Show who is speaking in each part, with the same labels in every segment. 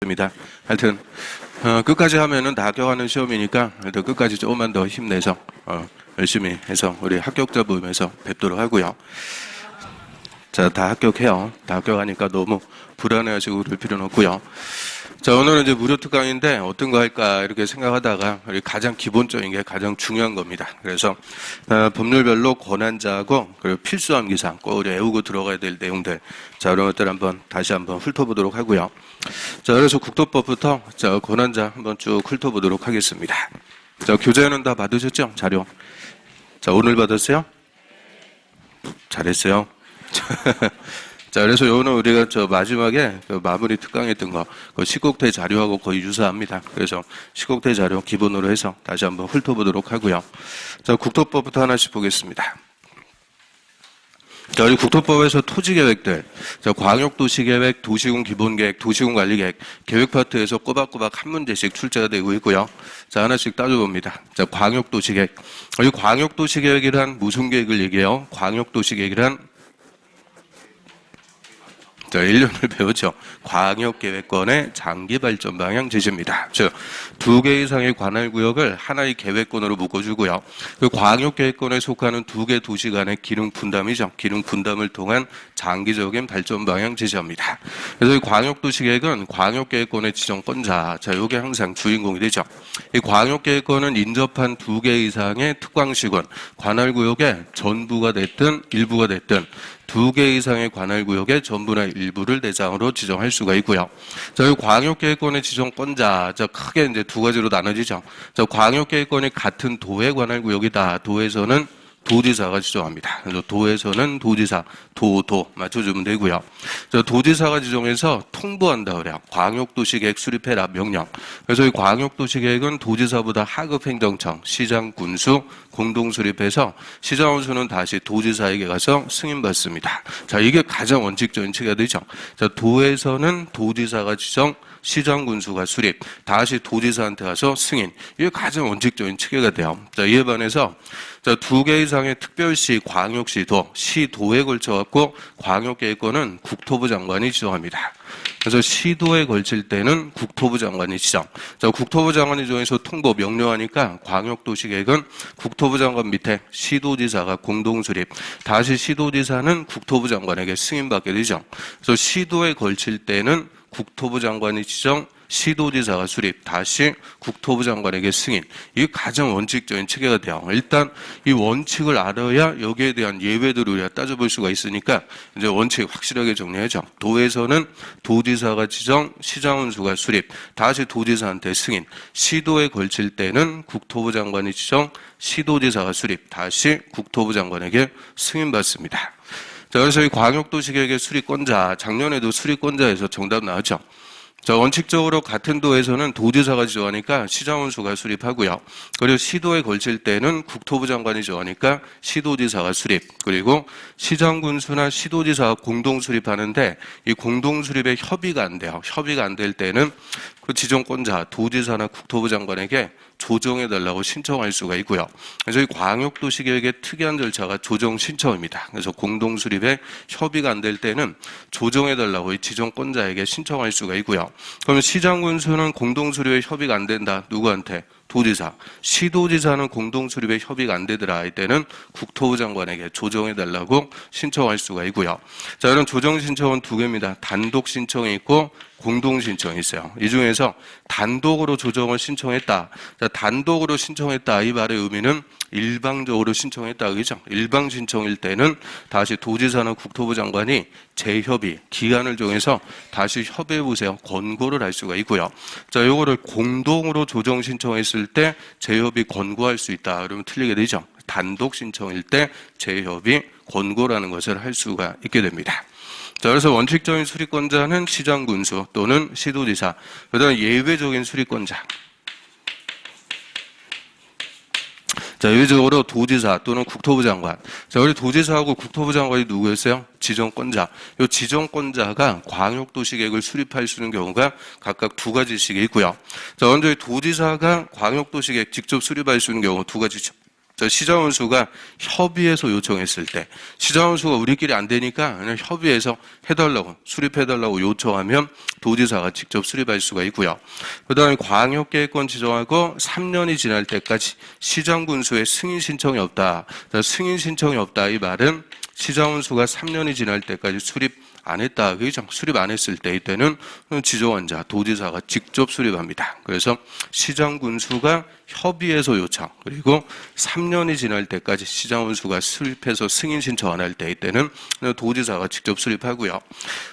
Speaker 1: 입니다. 하여튼 끝까지 하면은 다 합격하는 시험이니까 하여튼 끝까지 조금만 더 힘내서 열심히 해서 우리 합격자 모임에서 뵙도록 하고요. 자, 다 합격해요. 다 합격하니까 너무 불안해하시고 그럴 필요는 없고요. 자, 오늘은 이제 무료 특강인데 어떤 거 할까 이렇게 생각하다가 가장 기본적인 게 가장 중요한 겁니다. 그래서 법률별로 권한자하고 그리고 필수 암기사항 꼭 우리 외우고 들어가야 될 내용들, 자, 이런 것들 다시 한번 훑어보도록 하고요. 자, 그래서 국토법부터 자, 권한자 한번 쭉 훑어보도록 하겠습니다. 자, 교재는 다 받으셨죠? 자료. 자, 오늘 받았어요? 잘했어요. 자, 그래서 오늘 우리가 마지막에 마무리 특강했던 거, 시국대 자료하고 거의 유사합니다. 그래서 시국대 자료 기본으로 해서 다시 한번 훑어보도록 하고요. 자, 국토법부터 하나씩 보겠습니다. 자, 우리 국토법에서 토지계획들, 자, 광역도시계획, 도시군 기본계획, 도시군 관리계획, 계획 파트에서 꼬박꼬박 한 문제씩 출제가 되고 있고요. 자, 하나씩 따져봅니다. 자, 광역도시계획. 이 광역도시계획이란 무슨 계획을 얘기해요? 광역도시계획이란 자, 1년을 배웠죠. 광역계획권의 장기발전 방향 제시입니다. 즉, 2개 이상의 관할구역을 하나의 계획권으로 묶어주고요. 그 광역계획권에 속하는 2개 도시 간의 기능 분담이죠. 기능 분담을 통한 장기적인 발전 방향 제시합니다. 그래서 이 광역도시계획은 광역계획권의 지정권자, 자, 이게 항상 주인공이 되죠. 이 광역계획권은 인접한 2개 이상의 특광시군, 관할구역의 전부가 됐든 일부가 됐든 2개 이상의 관할구역의 전부나 일부를 대상으로 지정할 수가 있고요. 자, 이 광역계획권의 지정권자, 자, 크게 이제 2가지로 나눠지죠. 자, 광역계획권이 같은 도의 관할구역이다. 도에서는 도지사가 지정합니다. 그래서 도에서는 도지사, 도 맞춰주면 되고요. 자, 도지사가 지정해서 통보한다 그래요. 광역도시계획 수립해라 명령. 그래서 이 광역도시계획은 도지사보다 하급 행정청, 시장, 군수 공동 수립해서 시장 군수는 다시 도지사에게 가서 승인받습니다. 자, 이게 가장 원칙적인 체계가 되죠. 자, 도에서는 도지사가 지정, 시장 군수가 수립, 다시 도지사한테 가서 승인. 이게 가장 원칙적인 체계가 돼요. 자, 이에 반해서 자, 2개 이상의 특별시, 광역시, 시도에 걸쳐갖고 광역계획권은 국토부 장관이 지정합니다. 그래서 시도에 걸칠 때는 국토부 장관이 지정. 자, 국토부 장관이 지정해서 통보 명료하니까 광역도시계획은 국토부 장관 밑에 시도지사가 공동 수립. 다시 시도지사는 국토부 장관에게 승인받게 되죠. 그래서 시도에 걸칠 때는 국토부 장관이 지정, 시도지사가 수립, 다시 국토부 장관에게 승인. 이게 가장 원칙적인 체계가 돼요. 일단 이 원칙을 알아야 여기에 대한 예외들을 우리가 따져볼 수가 있으니까 이제 원칙 확실하게 정리하죠. 도에서는 도지사가 지정, 시장군수가 수립, 다시 도지사한테 승인. 시도에 걸칠 때는 국토부 장관이 지정, 시도지사가 수립, 다시 국토부 장관에게 승인받습니다. 자, 그래서 이 광역도시계획의 수립권자, 작년에도 수립권자에서 정답 나왔죠. 자, 원칙적으로 같은 도에서는 도지사가 지정하니까 시장군수가 수립하고요. 그리고 시도에 걸칠 때는 국토부 장관이 지정하니까 시도지사가 수립. 그리고 시장군수나 시도지사가 공동 수립하는데 이 공동 수립에 협의가 안 돼요. 협의가 안 될 때는 그 지정권자, 도지사나 국토부 장관에게 조정해달라고 신청할 수가 있고요. 그래서 이 광역도시계획의 특이한 절차가 조정 신청입니다. 그래서 공동 수립에 협의가 안 될 때는 조정해달라고 이 지정권자에게 신청할 수가 있고요. 그러면 시장군수는 공동 수립에 협의가 안 된다. 누구한테? 도지사. 시도지사는 공동 수립에 협의가 안 되더라. 이때는 국토부 장관에게 조정해달라고 신청할 수가 있고요. 자, 이런 조정 신청은 2개입니다. 단독 신청이 있고 공동 신청이 있어요. 이 중에서 단독으로 조정을 신청했다. 자, 단독으로 신청했다. 이 말의 의미는 일방적으로 신청했다. 그죠? 일방 신청일 때는 다시 도지사나 국토부 장관이 재협의, 기간을 정해서 다시 협의해보세요. 권고를 할 수가 있고요. 자, 요거를 공동으로 조정 신청했을 때 재협의 권고할 수 있다. 그러면 틀리게 되죠. 단독 신청일 때 재협의 권고라는 것을 할 수가 있게 됩니다. 자, 그래서 원칙적인 수립권자는 시장군수 또는 시도지사. 그 다음에 예외적인 수립권자. 자, 예외적으로 도지사 또는 국토부 장관. 자, 우리 도지사하고 국토부 장관이 누구였어요? 지정권자. 이 지정권자가 광역도시계획을 수립할 수 있는 경우가 각각 2가지씩 있고요. 자, 먼저 도지사가 광역도시계획 직접 수립할 수 있는 경우 2가지죠. 시장운수가 협의해서 요청했을 때, 시장운수가 우리끼리 안 되니까 그냥 협의해서 해달라고, 수립해달라고 요청하면 도지사가 직접 수립할 수가 있고요. 그 다음에 광역계획권 지정하고 3년이 지날 때까지 시장군수의 승인 신청이 없다. 승인 신청이 없다. 이 말은 시장운수가 3년이 지날 때까지 수립 안 했다. 그죠? 수립 안 했을 때 이때는 지정원자, 도지사가 직접 수립합니다. 그래서 시장군수가 협의해서 요청, 그리고 3년이 지날 때까지 시장군수가 수립해서 승인 신청 안 할 때 이때는 도지사가 직접 수립하고요.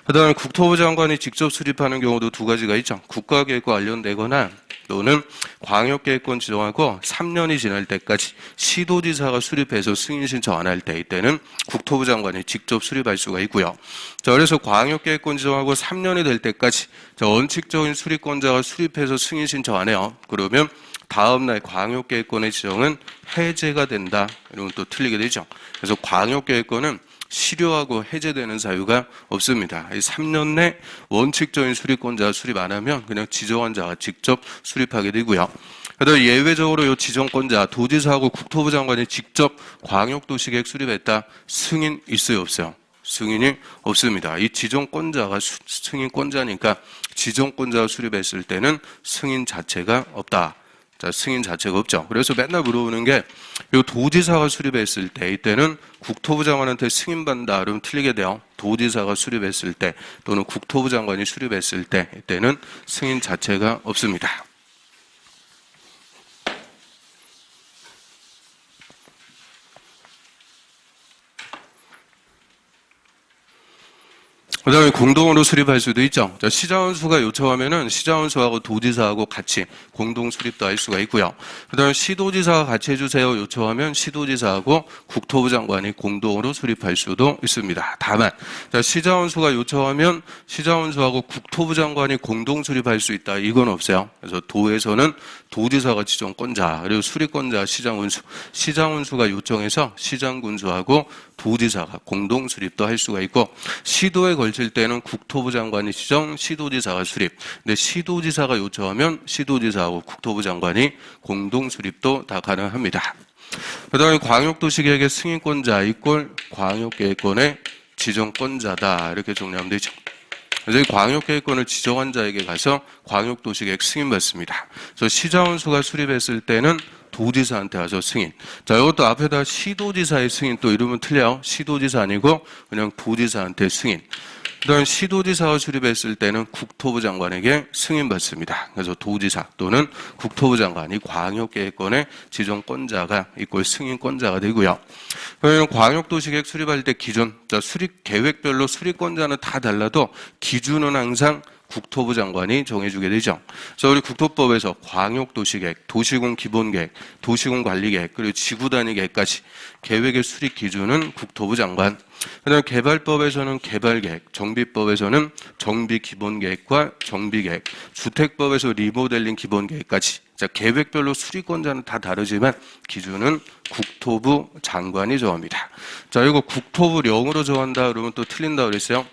Speaker 1: 그 다음에 국토부 장관이 직접 수립하는 경우도 두 가지가 있죠. 국가계획과 관련되거나 또는 광역계획권 지정하고 3년이 지날 때까지 시도지사가 수립해서 승인 신청 안 할 때 이때는 국토부 장관이 직접 수립할 수가 있고요. 자, 그래서 광역계획권 지정하고 3년이 될 때까지 원칙적인 수립권자가 수립해서 승인 신청 안 해요. 그러면 다음날 광역계획권의 지정은 해제가 된다. 이러면 또 틀리게 되죠. 그래서 광역계획권은 실효하고 해제되는 사유가 없습니다. 이 3년 내 원칙적인 수립권자가 수립 안 하면 그냥 지정원자가 직접 수립하게 되고요. 그다음에 예외적으로 이 지정권자, 도지사하고 국토부 장관이 직접 광역도시계획 수립했다. 승인 있어요, 없어요? 승인이 없습니다. 이 지정권자가 승인권자니까 지정권자가 수립했을 때는 승인 자체가 없다. 자, 승인 자체가 없죠. 그래서 맨날 물어보는 게, 이 도지사가 수립했을 때, 이때는 국토부 장관한테 승인받는다. 그러면 틀리게 돼요. 도지사가 수립했을 때, 또는 국토부 장관이 수립했을 때, 이때는 승인 자체가 없습니다. 그 다음에 공동으로 수립할 수도 있죠. 시장원수가 요청하면은 시장원수하고 도지사하고 같이 공동 수립도 할 수가 있고요. 그 다음에 시도지사가 같이 해주세요 요청하면 시도지사하고 국토부 장관이 공동으로 수립할 수도 있습니다. 다만 시장원수가 요청하면 시장원수하고 국토부 장관이 공동 수립할 수 있다. 이건 없어요. 그래서 도에서는 도지사가 지정권자, 그리고 수립권자 시장원수, 시장원수가 요청해서 시장군수하고 도지사가 공동 수립도 할 수가 있고, 시도에 걸칠 때는 국토부 장관이 지정, 시도지사가 수립. 근데 시도지사가 요청하면 시도지사하고 국토부 장관이 공동 수립도 다 가능합니다. 그다음에 광역도시계획의 승인권자 이꼴 광역계획권의 지정권자다. 이렇게 정리하면 되죠. 그래서 이 광역계획권을 지정한 자에게 가서 광역도시계획 승인받습니다. 그래서 시장원수가 수립했을 때는 도지사한테 와서 승인. 자, 이것도 앞에다 시도지사의 승인 또 이러면 틀려요. 시도지사 아니고 그냥 도지사한테 승인. 그다음 시도지사가 수립했을 때는 국토부 장관에게 승인받습니다. 그래서 도지사 또는 국토부 장관이 광역계획권의 지정권자가 이꼴 승인권자가 되고요. 그러면 광역도시계획 수립할 때 기준, 자, 수립 계획별로 수립권자는 다 달라도 기준은 항상 국토부 장관이 정해주게 되죠. 그래서 우리 국토법에서 광역도시계획, 도시군 기본계획, 도시군 관리계획, 그리고 지구단위계획까지 계획의 수립 기준은 국토부 장관. 그다음에 개발법에서는 개발계획, 정비법에서는 정비기본계획과 정비계획, 주택법에서 리모델링 기본계획까지. 자, 계획별로 수립권자는 다 다르지만 기준은 국토부 장관이 정합니다. 자, 이거 국토부령으로 정한다 그러면 또 틀린다 그랬어요.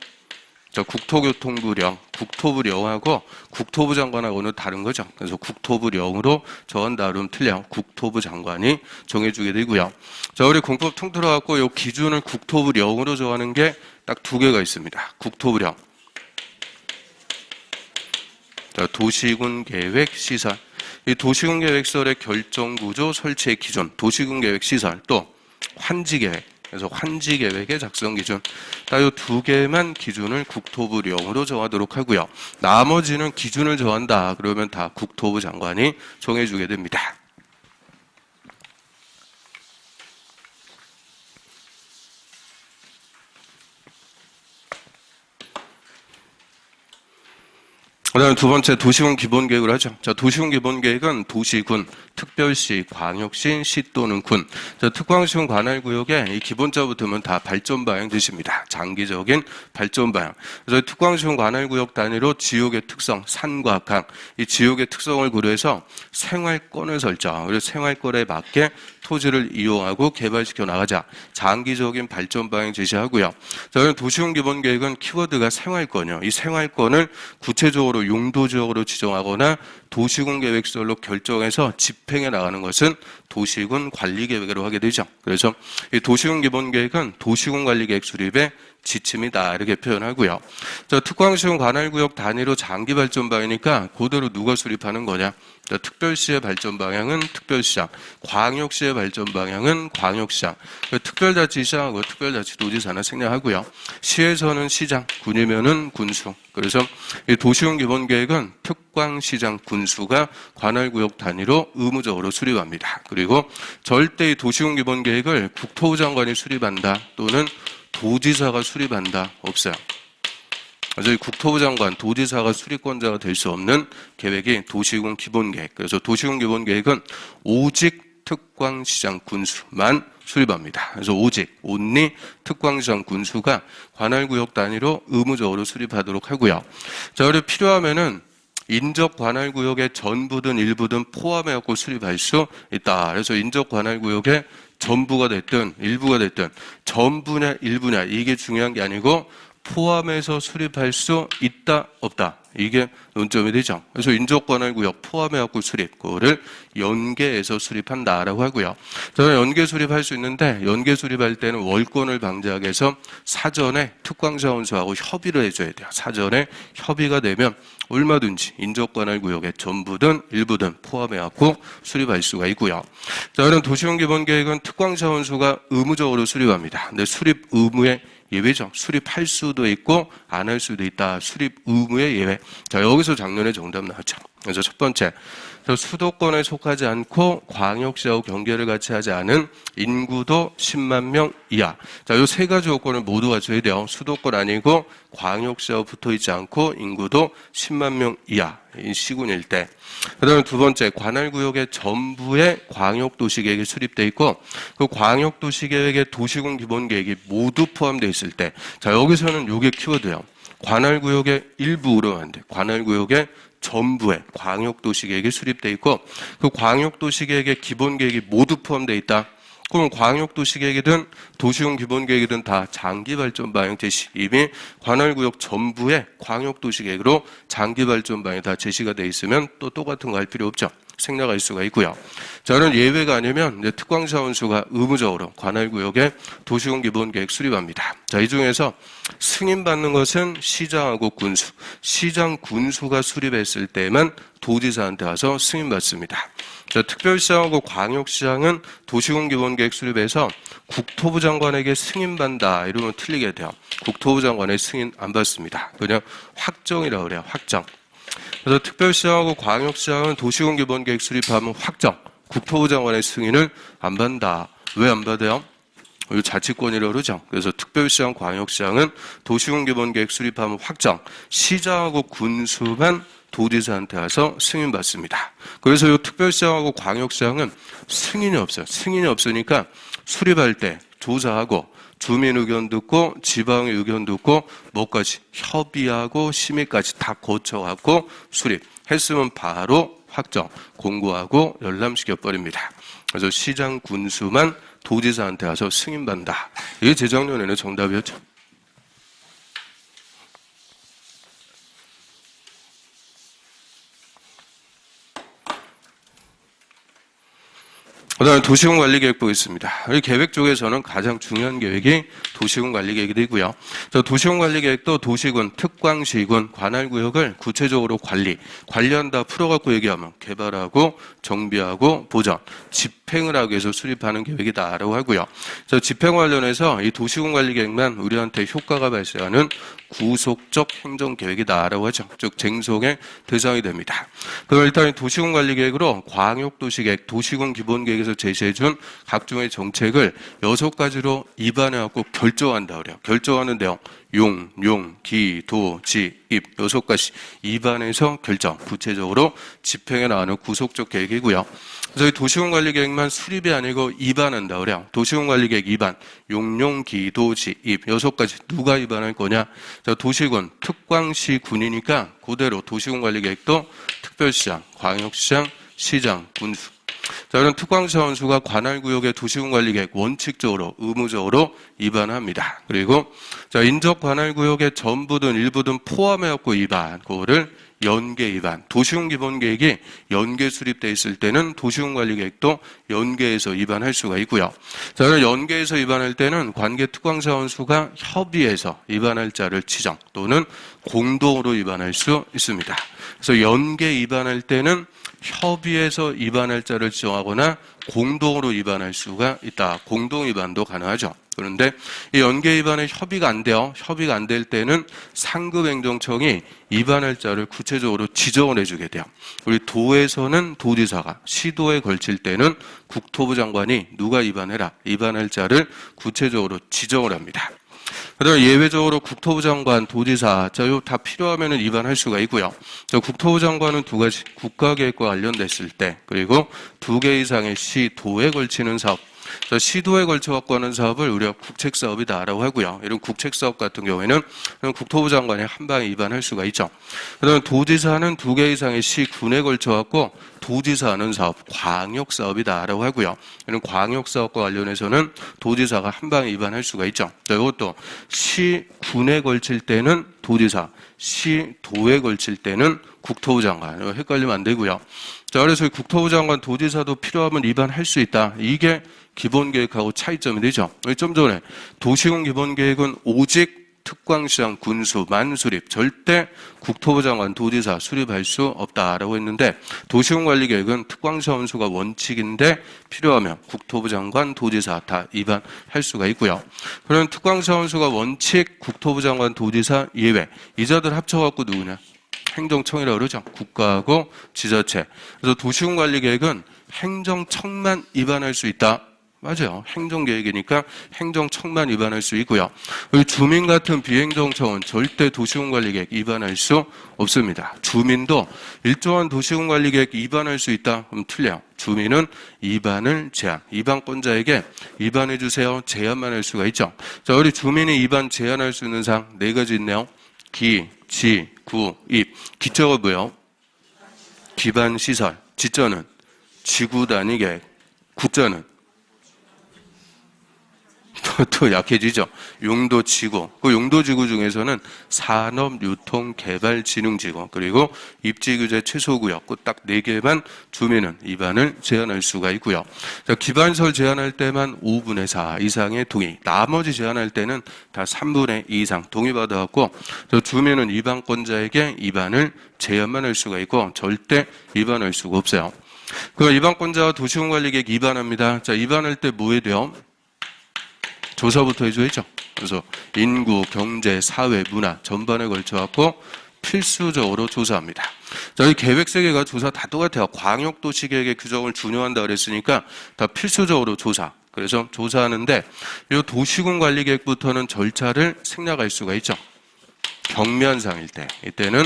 Speaker 1: 자, 국토교통부령, 국토부령하고 국토부 장관하고는 다른 거죠. 그래서 국토부령으로 정한다 그러면 틀려요. 국토부 장관이 정해주게 되고요. 자, 우리 공법 통틀어 갖고 이 기준을 국토부령으로 정하는 게 딱 두 개가 있습니다. 국토부령. 자, 도시군 계획 시설. 이 도시군 계획설의 결정 구조 설치의 기준, 도시군 계획 시설, 또 환지 계획. 그래서 환지 계획의 작성 기준. 이 두 개만 기준을 국토부령으로 정하도록 하고요. 나머지는 기준을 정한다. 그러면 다 국토부 장관이 정해주게 됩니다. 그다음에 두 번째 도시군 기본계획을 하죠. 자, 도시군 기본계획은 도시군, 특별시, 광역시, 시 또는 군. 자, 특광시군 관할구역에 이 기본자 붙으면 다 발전 방향 뜻입니다. 장기적인 발전 방향. 그래서 특광시군 관할구역 단위로 지역의 특성, 산과 강, 이 지역의 특성을 고려해서 생활권을 설정. 그래서 생활권에 맞게 토지를 이용하고 개발시켜 나가자. 장기적인 발전 방향 제시하고요. 자, 도시군 기본계획은 키워드가 생활권이요. 이 생활권을 구체적으로 도시구로 용도지역으로 지정하거나 도시군 계획설로 결정해서 집행해 나가는 것은 도시군 관리계획으로 하게 되죠. 그래서 이 도시군 기본계획은 도시군 관리계획 수립의 지침이다 이렇게 표현하고요. 특광시군 관할구역 단위로 장기발전방이니까 그대로 누가 수립하는 거냐? 특별시의 발전 방향은 특별시장, 광역시의 발전 방향은 광역시장, 특별자치시장하고 특별자치도지사는 생략하고요. 시에서는 시장, 군이면은 군수. 그래서 이 도시군 기본계획은 특광시장, 군수가 관할구역 단위로 의무적으로 수립합니다. 그리고 절대 이 도시군 기본계획을 국토부 장관이 수립한다 또는 도지사가 수립한다 없어요. 그래서 국토부 장관, 도지사가 수립권자가 될 수 없는 계획이 도시군 기본계획. 그래서 도시군 기본계획은 오직 특광시장 군수만 수립합니다. 그래서 오직, 온리 특광시장 군수가 관할구역 단위로 의무적으로 수립하도록 하고요. 자, 그리고 필요하면은 인접 관할구역의 전부든 일부든 포함해갖고 수립할 수 있다. 그래서 인접 관할구역의 전부가 됐든 일부가 됐든 전부냐 일부냐 이게 중요한 게 아니고 포함해서 수립할 수 있다 없다 이게 논점이 되죠. 그래서 인접관할구역 포함해갖고 수립 그거를 연계해서 수립한다라고 하고요. 저는 연계 수립할 수 있는데 연계 수립할 때는 월권을 방지하기 위해서 사전에 특광자원수하고 협의를 해줘야 돼요. 사전에 협의가 되면 얼마든지 인접관할구역에 전부든 일부든 포함해갖고 수립할 수가 있고요. 자, 그럼 도시군 기본계획은 특광자원수가 의무적으로 수립합니다. 근데 수립 의무의 예외죠. 수립할 수도 있고 안 할 수도 있다. 수립 의무의 예외. 자, 여기서 작년에 정답 나왔죠. 그래서 첫 번째, 수도권에 속하지 않고 광역시하고 경계를 같이 하지 않은 인구도 10만 명 이하. 자, 요 세 가지 요건을 모두 갖춰야 돼요. 수도권 아니고 광역시하고 붙어 있지 않고 인구도 10만 명 이하. 이 시군일 때. 그 다음에 두 번째, 관할구역의 전부에 광역도시계획이 수립되어 있고 그 광역도시계획에 도시군 기본계획이 모두 포함되어 있을 때. 자, 여기서는 요게 키워드예요. 관할구역의 일부로 안 돼. 관할구역의 전부에 광역도시계획이 수립되어 있고 그 광역도시계획의 기본계획이 모두 포함되어 있다. 그럼 광역도시계획이든 도시군 기본계획이든 다 장기발전방향 제시. 이미 관할구역 전부에 광역도시계획으로 장기발전방향이 다 제시가 돼 있으면 또 똑같은 거 할 필요 없죠. 생략할 수가 있고요. 저는 예외가 아니면 이제 특광자원수가 의무적으로 관할구역에 도시군 기본계획 수립합니다. 자, 이 중에서 승인받는 것은 시장하고 군수. 시장 군수가 수립했을 때만 도지사한테 와서 승인받습니다. 자, 특별시장하고 광역시장은 도시군 기본계획 수립해서 국토부 장관에게 승인받는다 이러면 틀리게 돼요. 국토부 장관의 승인 안 받습니다. 그냥 확정이라고 그래요. 확정. 그래서 특별시장하고 광역시장은 도시군 기본계획 수립하면 확정. 국토부 장관의 승인을 안 받는다. 왜 안 받아요? 이거 자치권이라고 그러죠. 그래서 특별시장, 광역시장은 도시군 기본계획 수립하면 확정. 시장하고 군수만 도지사한테 와서 승인받습니다. 그래서 이 특별시장하고 광역시장은 승인이 없어요. 승인이 없으니까 수립할 때 조사하고 주민 의견 듣고 지방의 의견 듣고 뭐까지 협의하고 심의까지 다 거쳐갖고 수립했으면 바로 확정 공고하고 열람시켜버립니다. 그래서 시장 군수만 도지사한테 와서 승인받는다. 이게 재작년에는 정답이었죠. 그다음에 도시군 관리계획 보겠습니다. 이 계획 쪽에서는 가장 중요한 계획이 도시군 관리계획이 되고요. 도시군 관리계획도 도시군, 특광시군, 관할구역을 구체적으로 관리한다 풀어갖고 얘기하면 개발하고 정비하고 보전, 집행을 하기 위해서 수립하는 계획이다라고 하고요. 집행 관련해서 이 도시군 관리계획만 우리한테 효과가 발생하는 구속적 행정계획이다라고 하죠. 즉 쟁송의 대상이 됩니다. 그럼 일단 도시군 관리계획으로 광역도시계획, 도시군 기본계획에서 제시해준 각종의 정책을 6가지로 입안해갖고 결정한다 그래요. 결정하는 내용 용, 기, 도, 지, 입 6가지 입안해서 결정, 구체적으로 집행해 나가는 구속적 계획이고요. 그래서 이 도시군 관리계획만 수립이 아니고 입안한다 그래요. 도시군 관리계획 입안, 용, 기, 도, 지, 입 6가지 누가 입안할 거냐? 도시군, 특광시 군이니까 그대로 도시군 관리계획도 특별시장, 광역시장, 시장, 군수. 자, 이런 특광시원수가 관할구역의 도시군관리계획 원칙적으로 의무적으로 위반합니다. 그리고 자, 인접 관할구역의 전부든 일부든 포함해갖고 위반, 그거를 연계 위반. 도시군 기본계획이 연계 수립돼 있을 때는 도시군관리계획도 연계해서 위반할 수가 있고요. 자, 그럼 연계해서 위반할 때는 관계 특광사원수가 협의해서 위반할 자를 지정 또는 공동으로 위반할 수 있습니다. 그래서 연계 위반할 때는 협의해서 위반할 자를 지정하거나 공동으로 위반할 수가 있다. 공동 위반도 가능하죠. 그런데 이 연계 위반에 협의가 안 돼요. 협의가 안 될 때는 상급행정청이 위반할 자를 구체적으로 지정을 해주게 돼요. 우리 도에서는 도지사가, 시도에 걸칠 때는 국토부 장관이 누가 위반해라, 위반할 자를 구체적으로 지정을 합니다. 그다음에 예외적으로 국토부 장관, 도지사, 자, 요 다 필요하면은 위반할 수가 있고요. 자, 국토부 장관은 두 가지, 국가계획과 관련됐을 때, 그리고 2개 이상의 시, 도에 걸치는 사업. 자, 시도에 걸쳐갖고 하는 사업을 우리가 국책사업이다라고 하고요. 이런 국책사업 같은 경우에는 국토부 장관이 한 방에 위반할 수가 있죠. 그다음에 도지사는 2개 이상의 시, 군에 걸쳐갖고 도지사 하는 사업, 광역사업이다라고 하고요. 이런 광역사업과 관련해서는 도지사가 한 방에 위반할 수가 있죠. 자, 이것도 시, 군에 걸칠 때는 도지사, 시, 도에 걸칠 때는 국토부 장관. 이거 헷갈리면 안 되고요. 자, 그래서 국토부 장관, 도지사도 필요하면 위반할 수 있다. 이게 기본계획하고 차이점이 되죠. 좀 전에 도시군 기본계획은 오직 특광시장 군수만 수립, 절대 국토부 장관, 도지사 수립할 수 없다라고 했는데 도시군관리계획은 특광시험수가 원칙인데 필요하면 국토부 장관, 도지사 다 위반할 수가 있고요. 그럼 특광시험수가 원칙, 국토부 장관, 도지사 예외. 이자들 합쳐갖고 누구냐? 행정청이라고 그러죠. 국가하고 지자체. 그래서 도시군관리계획은 행정청만 위반할 수 있다. 맞아요. 행정계획이니까 행정청만 위반할 수 있고요. 주민 같은 비행정청은 절대 도시군관리계획 위반할 수 없습니다. 주민도 일정한 도시군관리계획 위반할 수 있다. 그럼 틀려요. 주민은 위반을 제한, 위반권자에게 위반해 주세요. 제한만 할 수가 있죠. 자, 우리 주민이 위반 제한할 수 있는 사항 4가지 있네요. 기, 지, 구, 입. 기초가 뭐예요? 기반시설. 지자는 지구단위계획. 구자는 또 약해지죠. 용도지구. 그 용도지구 중에서는 산업유통개발진흥지구 그리고 입지규제 최소구역 그 딱 4개만 주민은 위반을 제한할 수가 있고요. 자, 기반설 제한할 때만 5분의 4 이상의 동의. 나머지 제한할 때는 다 3분의 2 이상 동의받아갖고 주민은 위반권자에게 위반을 제한만 할 수가 있고 절대 위반할 수가 없어요. 그 위반권자와 도시군관리계획 위반합니다. 자, 위반할 때 뭐 해야 돼요? 조사부터 해줘야죠. 그래서 인구, 경제, 사회, 문화 전반에 걸쳐갖고 필수적으로 조사합니다. 자, 이 계획 세계가 조사 다 똑같아요. 광역도시계획의 규정을 준용한다 그랬으니까 다 필수적으로 조사. 그래서 조사하는데 이 도시군관리계획부터는 절차를 생략할 수가 있죠. 경미한상일 때, 이때는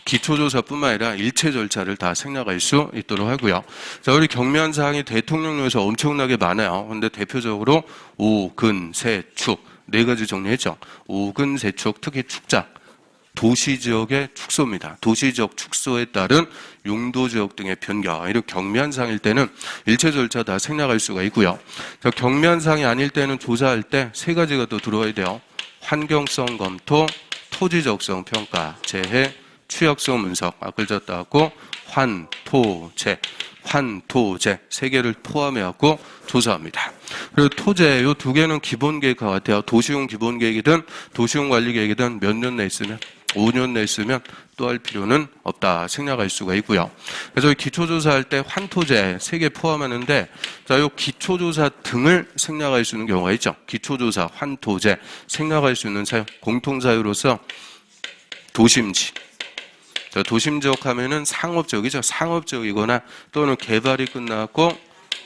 Speaker 1: 기초조사뿐만 아니라 일체 절차를 다 생략할 수 있도록 하고요. 자, 우리 경미한 사항이 대통령령에서 엄청나게 많아요. 그런데 대표적으로 오, 근, 세, 축 4가지 정리했죠. 오, 근, 세, 축, 특히 축작. 도시지역의 축소입니다. 도시지역 축소에 따른 용도지역 등의 변경. 이런 경미한 사항일 때는 일체 절차 다 생략할 수가 있고요. 자, 경미한 사항이 아닐 때는 조사할 때 3가지가 또 들어와야 돼요. 환경성 검토, 토지적성 평가, 재해, 취약성 분석, 글자 따갖고 환토제 3개를 포함해갖고 조사합니다. 그리고 토제, 요 2개는 기본계획과 같아요. 도시군 기본계획이든 도시군관리계획이든 몇 년 내에 있으면 5년 내에 있으면 또 할 필요는 없다. 생략할 수가 있고요. 그래서 기초조사할 때 환토제 3개 포함하는데 자, 요 기초조사 등을 생략할 수 있는 경우가 있죠. 기초조사, 환토제 생략할 수 있는 사유, 공통사유로서 도심지. 자, 도심지역 하면은 상업지역이죠. 상업지역이거나 또는 개발이 끝나고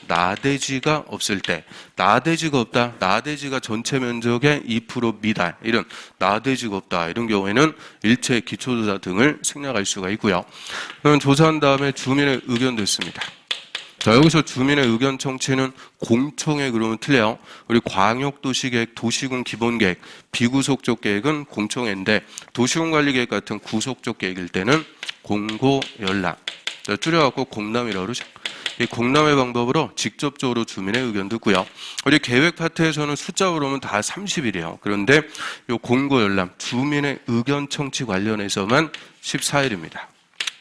Speaker 1: 나대지가 없을 때, 나대지가 없다. 나대지가 전체 면적의 2% 미달. 이런 나대지가 없다. 이런 경우에는 일체 기초조사 등을 생략할 수가 있고요. 그럼 조사한 다음에 주민의 의견도 있습니다. 자, 여기서 주민의 의견 청취는 공청회 그러면 틀려요. 우리 광역도시계획, 도시군 기본계획, 비구속적 계획은 공청회인데 도시군관리계획 같은 구속적 계획일 때는 공고연락. 자, 줄여갖고 공람이라고 그러죠. 이 공람의 방법으로 직접적으로 주민의 의견 듣고요. 우리 계획 파트에서는 숫자로 보면 다 30일이에요. 그런데 이 공고 열람, 주민의 의견 청취 관련해서만 14일입니다.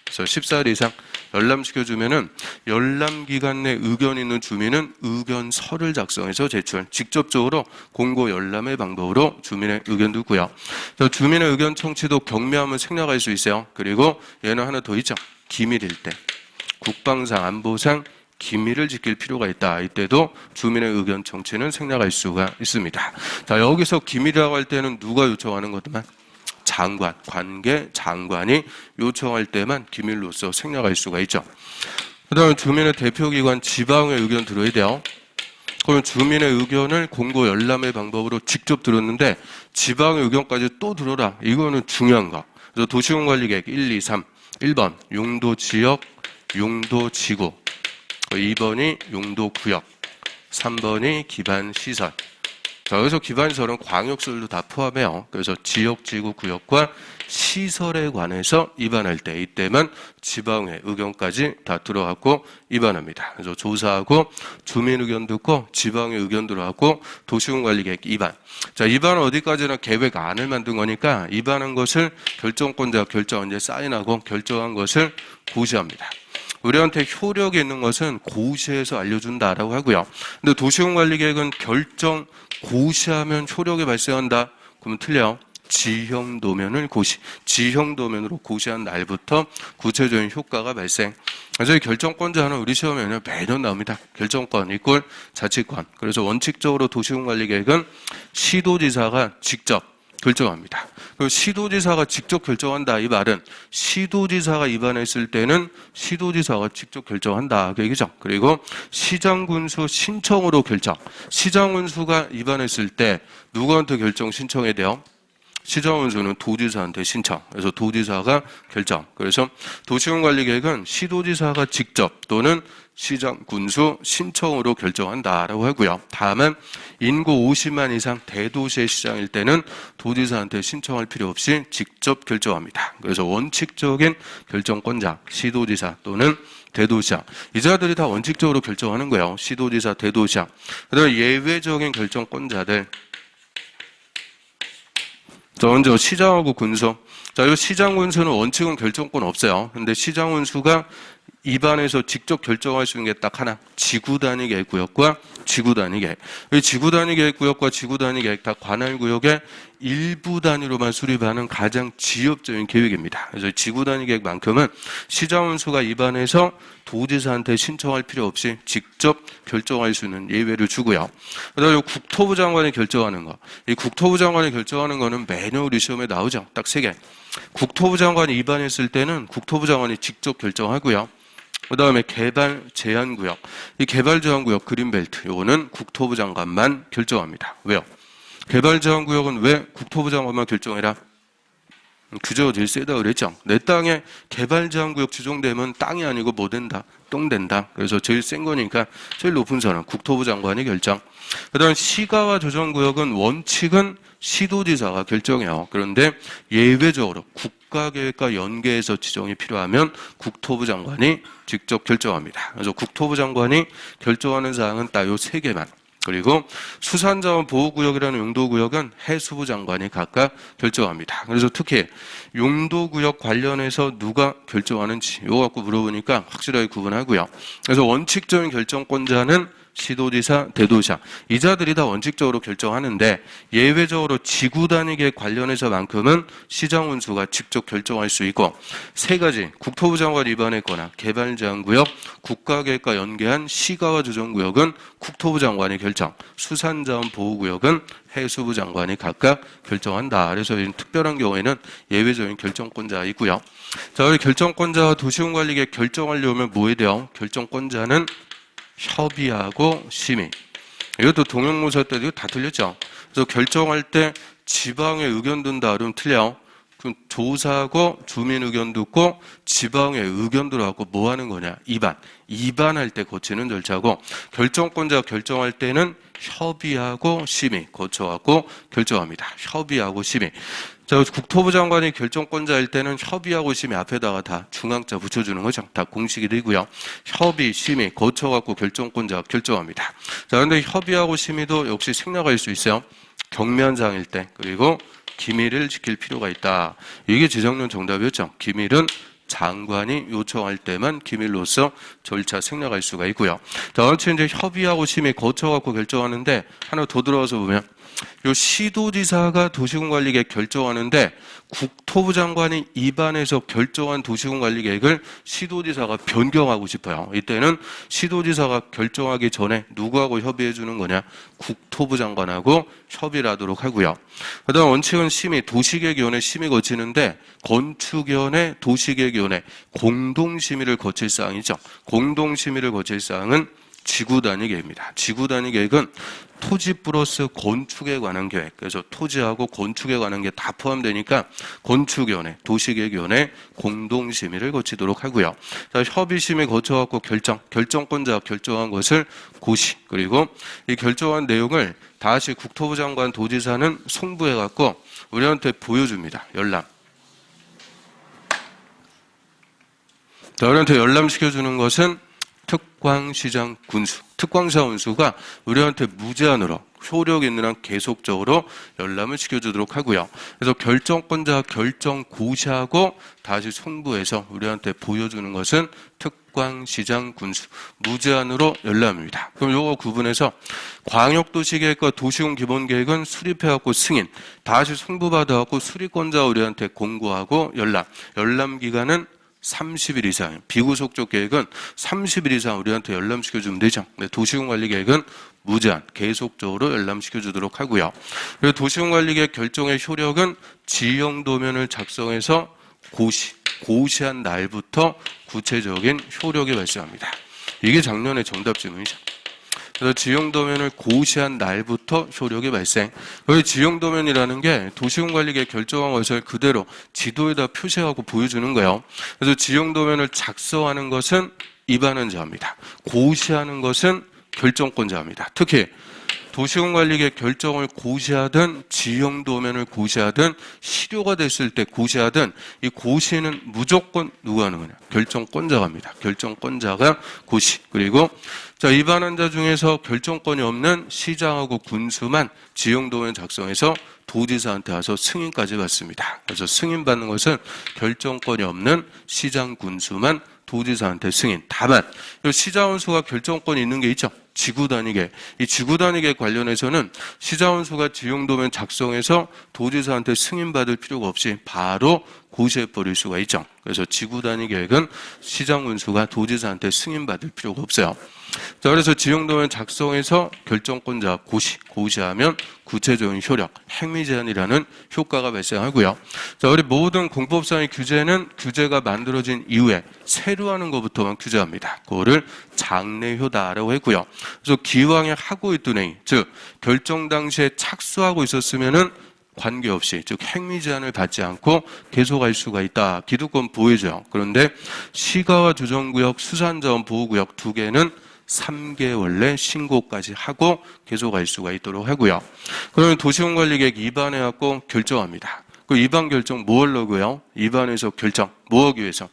Speaker 1: 그래서 14일 이상 열람시켜주면은 열람 기간 내 의견 있는 주민은 의견서를 작성해서 제출, 직접적으로 공고 열람의 방법으로 주민의 의견 듣고요. 주민의 의견 청취도 경미하면 생략할 수 있어요. 그리고 얘는 하나 더 있죠. 기밀일 때. 국방상, 안보상 기밀을 지킬 필요가 있다. 이때도 주민의 의견 청취는 생략할 수가 있습니다. 자, 여기서 기밀이라고 할 때는 누가 요청하는 것만? 장관, 관계 장관이 요청할 때만 기밀로서 생략할 수가 있죠. 그 다음에 주민의 대표기관 지방의 의견 들어야 돼요. 그러면 주민의 의견을 공고 열람의 방법으로 직접 들었는데 지방의 의견까지 또 들어라. 이거는 중요한 거. 그래서 도시공관리계획 1, 2, 3. 1번 용도 지역, 용도 지구. 2번이 용도 구역. 3번이 기반 시설. 자, 여기서 기반시설은 광역시설도 다 포함해요. 그래서 지역, 지구, 구역과 시설에 관해서 입안할 때 이때만 지방의 의견까지 다 들어갔고 입안합니다. 그래서 조사하고 주민 의견 듣고 지방의 의견 들어갔고 도시공관리계획 입안. 자, 입안은 어디까지나 계획안을 만든 거니까 입안한 것을 결정권자가 결정 이제 사인하고 결정한 것을 고시합니다. 우리한테 효력이 있는 것은 고시해서 알려준다라고 하고요. 근데 도시공관리계획은 결정 고시하면 효력이 발생한다. 그러면 틀려요. 지형도면을 고시. 지형도면으로 고시한 날부터 구체적인 효과가 발생. 그래서 이 결정권자는 우리 시험에는 매년 나옵니다. 결정권 이꼴 자치권. 그래서 원칙적으로 도시공관리계획은 시도지사가 직접 결정합니다. 그리고 시도지사가 직접 결정한다. 이 말은 시도지사가 입안했을 때는 시도지사가 직접 결정한다. 그 얘기죠. 그리고 시장군수 신청으로 결정. 시장군수가 입안했을 때 누구한테 결정 신청해야 돼요? 시장군수는 도지사한테 신청. 그래서 도지사가 결정. 그래서 도시공관리계획은 시도지사가 직접 또는 시장군수 신청으로 결정한다라고 하고요. 다만 인구 50만 이상 대도시의 시장일 때는 도지사한테 신청할 필요 없이 직접 결정합니다. 그래서 원칙적인 결정권자 시도지사 또는 대도시장. 이 자들이 다 원칙적으로 결정하는 거예요. 시도지사, 대도시장. 그다음에 예외적인 결정권자들. 먼저 시장하고 군수. 자, 이 시장 군수는 원칙은 결정권 없어요. 근데 시장 군수가 입안에서 직접 결정할 수 있는 게 딱 하나. 지구 단위 계획 구역과 지구 단위 계획. 이 지구 단위 계획 구역과 지구 단위 계획 다 관할 구역의 일부 단위로만 수립하는 가장 지엽적인 계획입니다. 그래서 지구 단위 계획만큼은 시장 군수가 입안해서 도지사한테 신청할 필요 없이 직접 결정할 수 있는 예외를 주고요. 그다음에 국토부 장관이 결정하는 거. 이 국토부 장관이 결정하는 거는 매년 우리 시험에 나오죠. 딱 3개. 국토부 장관이 입안했을 때는 국토부 장관이 직접 결정하고요. 그 다음에 개발 제한구역. 이 개발 제한구역 그린벨트. 요거는 국토부 장관만 결정합니다. 왜요? 개발 제한구역은 왜 국토부 장관만 결정해라? 규제가 제일 세다 그랬죠. 내 땅에 개발 제한구역 지정되면 땅이 아니고 뭐 된다? 똥 된다. 그래서 제일 센 거니까 제일 높은 선은 국토부 장관이 결정. 그다음 시가와 조정구역은 원칙은 시도지사가 결정해요. 그런데 예외적으로 국가계획과 연계해서 지정이 필요하면 국토부 장관이 직접 결정합니다. 그래서 국토부 장관이 결정하는 사항은 딱 요 3개만. 그리고 수산자원 보호구역이라는 용도구역은 해수부 장관이 각각 결정합니다. 그래서 특히 용도구역 관련해서 누가 결정하는지 이거 갖고 물어보니까 확실하게 구분하고요. 그래서 원칙적인 결정권자는 시도지사, 대도시장 이 자들이 다 원칙적으로 결정하는데 예외적으로 지구 단위 계획 관련해서만큼은 시장 운수가 직접 결정할 수 있고 3가지 국토부 장관이 입안했거나 개발 제한구역, 국가계획과 연계한 시가와 조정구역은 국토부 장관이 결정, 수산자원 보호구역은 해수부 장관이 각각 결정한다. 그래서 특별한 경우에는 예외적인 결정권자가 있고요. 자, 우리 결정권자와 도시공관리계획 결정하려면 뭐 해야 돼요? 결정권자는 협의하고 심의. 이것도 동영모사 때도 다 틀렸죠. 그래서 결정할 때 지방의 의견 든다 그러면 틀려요. 그럼 조사하고 주민 의견 듣고 지방의 의견 들어가고 뭐 하는 거냐? 입안할 때 거치는 절차고 결정권자가 결정할 때는 협의하고 심의 거쳐갖고 결정합니다. 협의하고 심의. 자, 국토부 장관이 결정권자일 때는 협의하고 심의 앞에다가 다 중앙자 붙여주는 거죠. 다 공식이 되고요. 협의, 심의 거쳐갖고 결정권자가 결정합니다. 자, 근데 협의하고 심의도 역시 생략할 수 있어요. 경면장일 때, 그리고 기밀을 지킬 필요가 있다. 이게 지정론 정답이었죠. 기밀은 장관이 요청할 때만 기밀로서 절차 생략할 수가 있고요. 자, 어찌 이제 협의하고 심의 거쳐갖고 결정하는데 하나 더 들어와서 보면 요 시도지사가 도시군관리계획 결정하는데 국토부 장관이 입안해서 결정한 도시군관리계획을 시도지사가 변경하고 싶어요. 이때는 시도지사가 결정하기 전에 누구하고 협의해 주는 거냐? 국토부 장관하고 협의를 하도록 하고요. 그다음 원칙은 심의, 도시계획위원회 심의 거치는데 건축위원회, 도시계획위원회 공동심의를 거칠 사항이죠. 공동심의를 거칠 사항은 지구단위계획입니다. 지구단위계획은 토지 플러스 건축에 관한 계획. 그래서 토지하고 건축에 관한 게 다 포함되니까 건축위원회, 도시계획위원회 공동심의를 거치도록 하고요. 자, 협의심의 거쳐갖고 결정권자가 결정한 것을 고시. 그리고 이 결정한 내용을 다시 국토부 장관 도지사는 송부해갖고 우리한테 보여줍니다. 열람. 자, 우리한테 열람시켜주는 것은 특광시장 군수, 특광사 운수가 우리한테 무제한으로 효력 있는 한 계속적으로 열람을 시켜주도록 하고요. 그래서 결정권자 결정 고시하고 다시 송부해서 우리한테 보여주는 것은 특광시장 군수, 무제한으로 열람입니다. 그럼 요거 구분해서 광역도시계획과 도시군 기본계획은 수립해갖고 승인, 다시 송부받아갖고 수립권자 우리한테 공고하고 열람 기간은 30일 이상, 비구속적 계획은 30일 이상 우리한테 열람시켜주면 되죠. 도시군관리계획은 무제한, 계속적으로 열람시켜주도록 하고요. 그리고 도시군관리계획 결정의 효력은 지형도면을 작성해서 고시한 날부터 구체적인 효력이 발생합니다. 이게 작년의 정답 질문이죠. 그래서 지형도면을 고시한 날부터 효력이 발생. 여기 지형도면이라는 게 도시군관리계획 결정한 것을 그대로 지도에다 표시하고 보여주는 거예요. 그래서 지형도면을 작성하는 것은 입안원자입니다. 고시하는 것은 결정권자입니다. 특히 도시군관리계획 결정을 고시하든 지형도면을 고시하든 실효가 됐을 때 고시하든 이 고시는 무조건 누가 하는 거냐? 결정권자가 합니다. 결정권자가 고시. 그리고 자, 입안원자 중에서 결정권이 없는 시장하고 군수만 지형도면 작성해서 도지사한테 와서 승인까지 받습니다. 그래서 승인받는 것은 결정권이 없는 시장 군수만 도지사한테 승인. 다만 이 시장원수가 결정권이 있는 게 있죠. 지구단위계획. 이 지구단위계획 관련해서는 시장원수가 지형도면 작성해서 도지사한테 승인받을 필요가 없이 바로 고시해버릴 수가 있죠. 그래서 지구단위계획은 시장군수가 도지사한테 승인받을 필요가 없어요. 자, 그래서 지형도면 작성해서 결정권자 고시하면 구체적인 효력, 행위제한이라는 효과가 발생하고요. 자, 우리 모든 공법상의 규제는 규제가 만들어진 이후에 새로 하는 것부터만 규제합니다. 그거를 장래효다라고 했고요. 그래서 기왕에 하고 있던 행위, 즉 결정 당시에 착수하고 있었으면은 관계없이, 즉 행위 제한을 받지 않고 계속할 수가 있다. 기득권 보호죠. 그런데 시가와 조정구역, 수산자원 보호구역 두 개는 3개월 내 신고까지 하고 계속할 수가 있도록 하고요. 그러면 도시군관리계획 입안해갖고 결정합니다. 그 입안 결정 뭐 하려고요? 입안에서 결정 뭐 하기 위해서?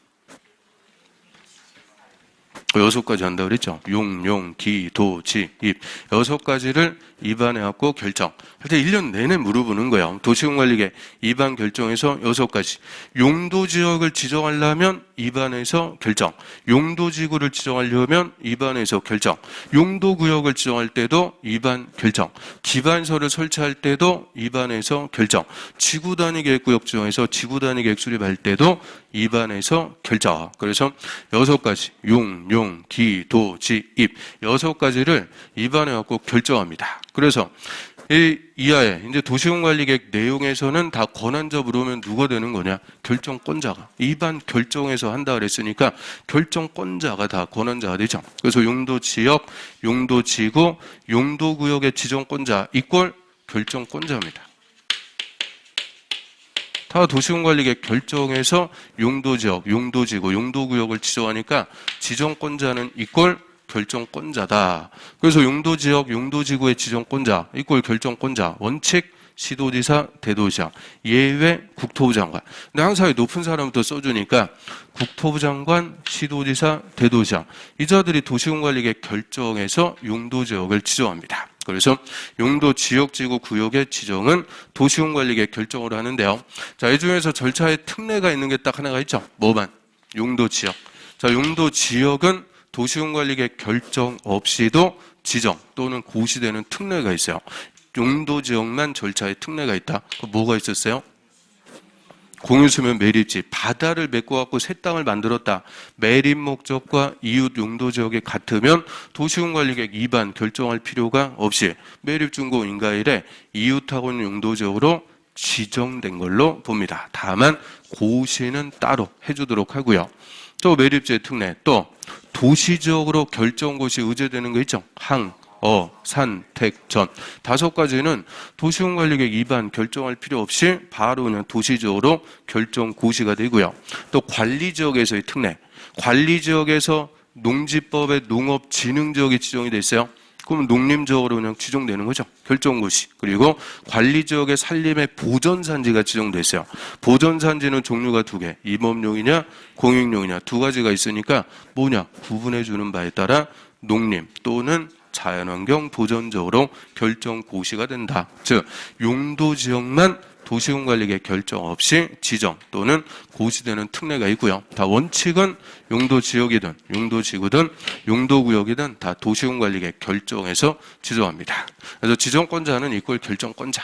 Speaker 1: 6가지 한다고 그랬죠. 용, 기, 도, 지, 입. 6가지를 입안해갖고 결정. 할 때 1년 내내 물어보는 거예요. 도시군관리계획 입안 결정에서 6가지. 용도지역을 지정하려면 입안에서 결정. 용도지구를 지정하려면 입안에서 결정. 용도구역을 지정할 때도 입안 결정. 기반서를 설치할 때도 입안에서 결정. 지구단위계획구역 지정해서 지구단위계획 수립할 때도 입안에서 결정. 그래서 6가지. 용, 기, 도, 지, 입. 6가지를 입안해갖고 결정합니다. 그래서 이 이하에 이제 도시군관리계획 내용에서는 다 권한적으로 오면 누가 되는 거냐? 결정권자가. 입안 결정에서 한다 그랬으니까 결정권자가 다 권한자가 되죠. 그래서 용도지역, 용도지구, 용도구역의 지정권자 이꼴 결정권자입니다. 다 도시군관리계획 결정에서 용도지역, 용도지구, 용도구역을 지정하니까 지정권자는 이꼴 결정권자다. 그래서 용도지역, 용도지구의 지정권자 이꼴 결정권자. 원칙 시도지사, 대도시장. 예외 국토부 장관. 근데 항상 높은 사람부터 써주니까 국토부 장관, 시도지사, 대도시장. 이 자들이 도시공관리계획 결정해서 용도지역을 지정합니다. 그래서 용도 지역지구 구역의 지정은 도시공관리계획 결정으로 하는데요. 자, 이 중에서 절차에 특례가 있는 게 딱 하나가 있죠. 뭐만? 용도지역. 자, 용도지역은 도시공관리계획 결정 없이도 지정 또는 고시되는 특례가 있어요. 용도지역만 절차에 특례가 있다. 뭐가 있었어요? 공유수면 매립지, 바다를 메꿔갖고 새 땅을 만들었다. 매립 목적과 이웃 용도지역이 같으면 도시공관리계획 위반 결정할 필요가 없이 매립중고 인가일에 이웃하고는 용도지역으로 지정된 걸로 봅니다. 다만 고시는 따로 해주도록 하고요. 또 매립지의 특례, 또 도시지역으로 결정고시 의제되는 거 있죠? 항, 산, 택, 전. 5가지는 도시공관리계획 위반 결정할 필요 없이 바로 그냥 도시지역으로 결정 고시가 되고요. 또 관리지역에서의 특례. 관리지역에서 농지법의 농업진흥지역이 지정이 돼 있어요. 그럼 농림지역으로 그냥 지정되는 거죠. 결정고시. 그리고 관리지역의 산림의 보전산지가 지정돼 있어요. 보전산지는 종류가 2개. 임업용이냐 공익용이냐 2가지가 있으니까 뭐냐 구분해 주는 바에 따라 농림 또는 자연환경 보전적으로 결정 고시가 된다. 즉 용도지역만 도시공관리계획 결정 없이 지정 또는 고시되는 특례가 있고요. 다 원칙은 용도지역이든 용도지구든 용도구역이든 다 도시공관리계획 결정해서 지정합니다. 그래서 지정권자는 이꼴 결정권자.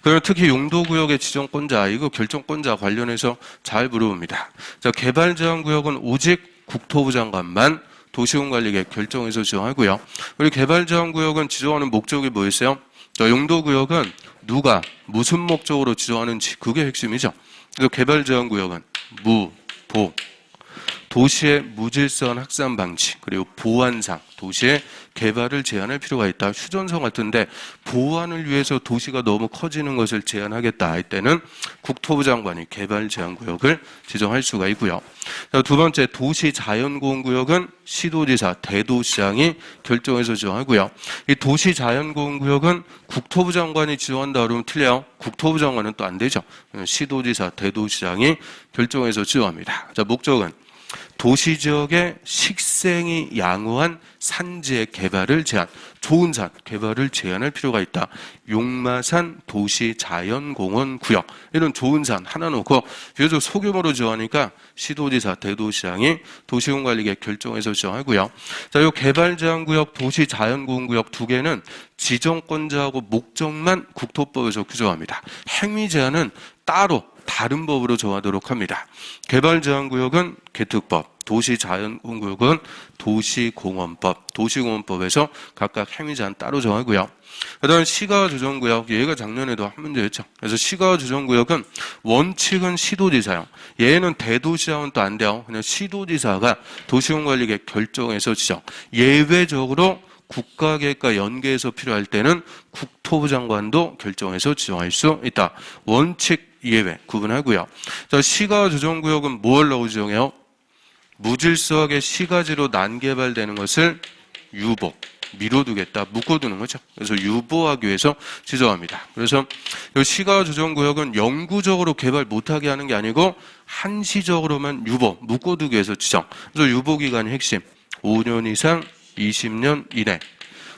Speaker 1: 그리고 특히 용도구역의 지정권자, 이거 결정권자 관련해서 잘 물어봅니다. 자, 개발제한구역은 오직 국토부 장관만 도시공관리계획 결정해서 지정하고요. 그리고 개발제한구역은 지정하는 목적이 뭐였어요? 용도구역은 누가 무슨 목적으로 지정하는지 그게 핵심이죠. 그래서 개발제한구역은 무, 보, 도시의 무질서한 확산 방지 그리고 보안상 도시의 개발을 제한할 필요가 있다. 휴전선 같은데 보안을 위해서 도시가 너무 커지는 것을 제한하겠다 할 때는 국토부 장관이 개발 제한구역을 지정할 수가 있고요. 2번째 도시자연보호구역은 시도지사, 대도시장이 결정해서 지정하고요. 이 도시자연보호구역은 국토부 장관이 지정한다 그러면 틀려요. 국토부 장관은 또 안 되죠. 시도지사, 대도시장이 결정해서 지정합니다. 자, 목적은 도시지역의 식생이 양호한 산지의 개발을 제한, 좋은 산 개발을 제한할 필요가 있다. 용마산 도시자연공원 구역 이런 좋은 산 하나 놓고 비교적 소규모로 지정하니까 시도지사, 대도시장이 도시공관리계획 결정해서 지정하고요. 자, 이 개발제한구역, 도시자연공원구역 2개는 지정권자하고 목적만 국토법에서 규정합니다. 행위제한은 따로 다른 법으로 정하도록 합니다. 개발제한구역은 개특법, 도시자연공원구역은 도시공원법, 도시공원법에서 각각 행위제한 따로 정하고요. 그다음 시가조정구역, 얘가 작년에도 한 문제였죠. 그래서 시가조정구역은 원칙은 시도지사요. 얘는 대도시장은 또 안 돼요. 그냥 시도지사가 도시공관리계획 결정해서 지정. 예외적으로 국가계획과 연계해서 필요할 때는 국토부 장관도 결정해서 지정할 수 있다. 원칙 예외 구분하고요. 자, 시가조정구역은 뭐 하려고 지정해요? 무질서하게 시가지로 난개발되는 것을 유보, 미뤄두겠다, 묶어두는 거죠. 그래서 유보하기 위해서 지정합니다. 그래서 이 시가조정구역은 영구적으로 개발 못하게 하는 게 아니고 한시적으로만 유보, 묶어두기 위해서 지정. 그래서 유보기간이 핵심 5년 이상 20년 이내.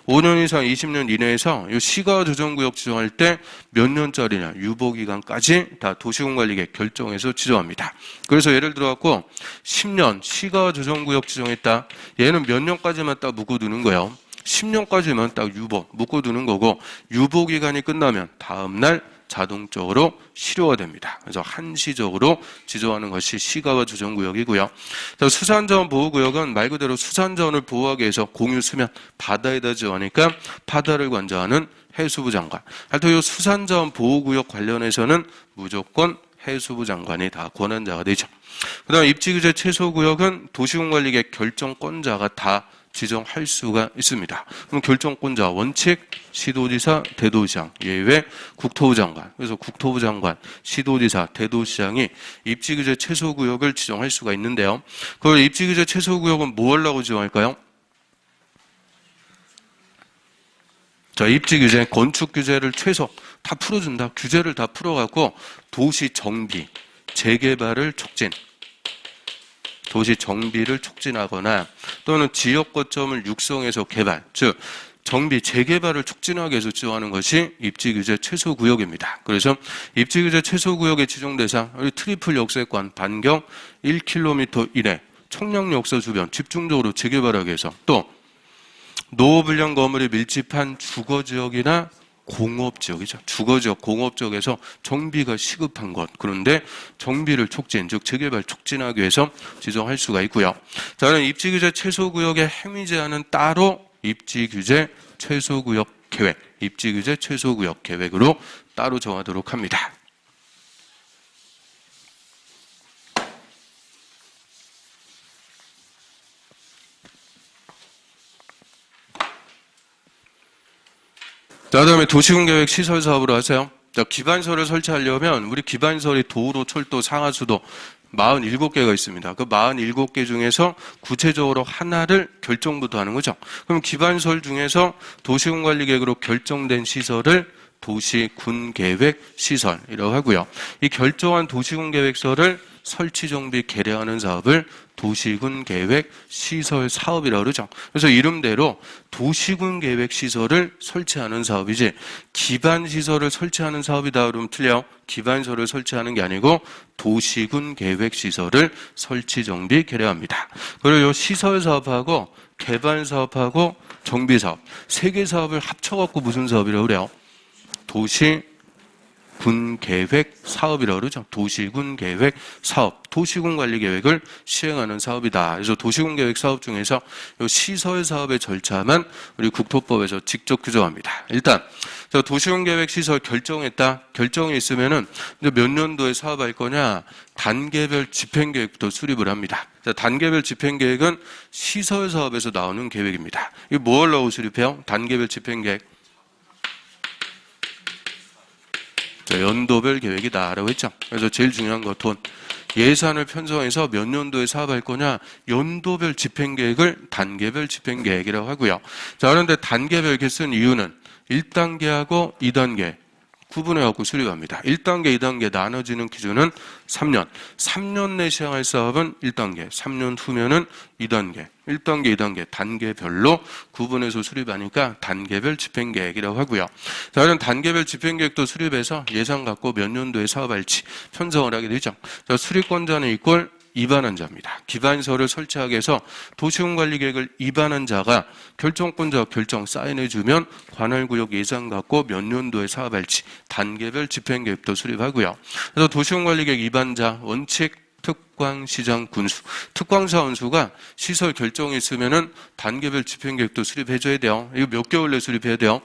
Speaker 1: 5년 이상 20년 이내에서 이 시가조정구역 지정할 때 몇 년짜리냐 유보기간까지 다 도시공관리계획 결정해서 지정합니다. 그래서 예를 들어갖고 10년 시가조정구역 지정했다. 얘는 몇 년까지만 딱 묶어두는 거예요. 10년까지만 딱 유보 묶어두는 거고 유보기간이 끝나면 다음날 자동적으로 실효가 됩니다. 그래서 한시적으로 지정하는 것이 시가와 조정구역이고요. 수산자원 보호구역은 말 그대로 수산자원을 보호하기 위해서 공유수면 바다에다 지어하니까 바다를 관장하는 해수부 장관. 하여튼 이 수산자원 보호구역 관련해서는 무조건 해수부 장관이 다 권한자가 되죠. 그다음 입지규제 최소구역은 도시공관리계획 결정권자가 다 지정할 수가 있습니다. 그럼 결정권자 원칙 시도지사, 대도시장, 예외 국토부 장관. 그래서 국토부 장관, 시도지사, 대도시장이 입지규제 최소구역을 지정할 수가 있는데요. 그 입지규제 최소구역은 뭐 하려고 지정할까요? 자, 입지 규제, 건축 규제를 최소 다 풀어준다. 규제를 다 풀어갖고 도시 정비, 재개발을 촉진. 도시 정비를 촉진하거나 또는 지역 거점을 육성해서 개발, 즉 정비, 재개발을 촉진하기 위해서 지정하는 것이 입지규제 최소구역입니다. 그래서 입지규제 최소구역의 지정 대상, 트리플 역세권 반경 1km 이내 청량역사 주변 집중적으로 재개발하기 위해서, 또 노후불량 건물이 밀집한 주거지역이나 공업지역이죠. 주거지역, 공업지역에서 정비가 시급한 것. 그런데 정비를 촉진, 즉 재개발 촉진하기 위해서 지정할 수가 있고요. 자, 그럼 입지규제 최소구역의 행위 제한은 따로 입지규제 최소구역 계획, 입지규제 최소구역 계획으로 따로 정하도록 합니다. 자, 다음에 도시군계획 시설 사업으로 하세요. 자, 기반설을 설치하려면 우리 기반설이 도로, 철도, 상하수도 47개가 있습니다. 그 47개 중에서 구체적으로 하나를 결정부터 하는 거죠. 그럼 기반설 중에서 도시군관리계획으로 결정된 시설을 도시군계획 시설이라고 하고요. 이 결정한 도시군계획서를 설치, 정비, 개량하는 사업을 도시군계획 시설 사업이라고 그러죠. 그래서 이름대로 도시군계획 시설을 설치하는 사업이지 기반시설을 설치하는 사업이다 그러면 틀려. 기반시설을 설치하는 게 아니고 도시군계획 시설을 설치, 정비, 개량합니다. 그리고 이 시설 사업하고 개발 사업하고 정비 사업 세 개 사업을 합쳐갖고 무슨 사업이라고 그래요? 도시군계획 사업이라고 그러죠. 도시군계획 사업, 도시군관리계획을 시행하는 사업이다. 그래서 도시군계획 사업 중에서 이 시설 사업의 절차만 우리 국토법에서 직접 규정합니다. 일단 도시군계획 시설 결정했다. 결정이 있으면은 몇 년도에 사업할 거냐? 단계별 집행계획부터 수립을 합니다. 자, 단계별 집행계획은 시설 사업에서 나오는 계획입니다. 이거 뭐 하려고 수립해요? 단계별 집행계획. 연도별 계획이다라고 했죠. 그래서 제일 중요한 거 돈. 예산을 편성해서 몇 년도에 사업할 거냐? 연도별 집행계획을 단계별 집행계획이라고 하고요. 자, 그런데 단계별 개쓴 이유는 1단계하고 2단계 구분해갖고 수립합니다. 1단계, 2단계 나눠지는 기준은 3년. 3년 내 시행할 사업은 1단계, 3년 후면은 2단계. 1단계, 2단계 단계별로 구분해서 수립하니까 단계별 집행계획이라고 하고요. 자, 그럼 단계별 집행계획도 수립해서 예산 갖고 몇 년도에 사업할지 편성을 하게 되죠. 자, 수립권자는 이꼴 입안한 자입니다. 기반시설을 설치하기 위해서 도시군관리계획을 입안한 자가 결정권자 결정 사인해주면 관할구역 예산 갖고 몇 년도에 사업할지 단계별 집행계획도 수립하고요. 그래서 도시군관리계획 입안자 원칙 특광시장 군수. 특광사 원수가 시설 결정이 있으면은 단계별 집행계획도 수립해줘야 돼요. 이거 몇 개월 내에 수립해야 돼요?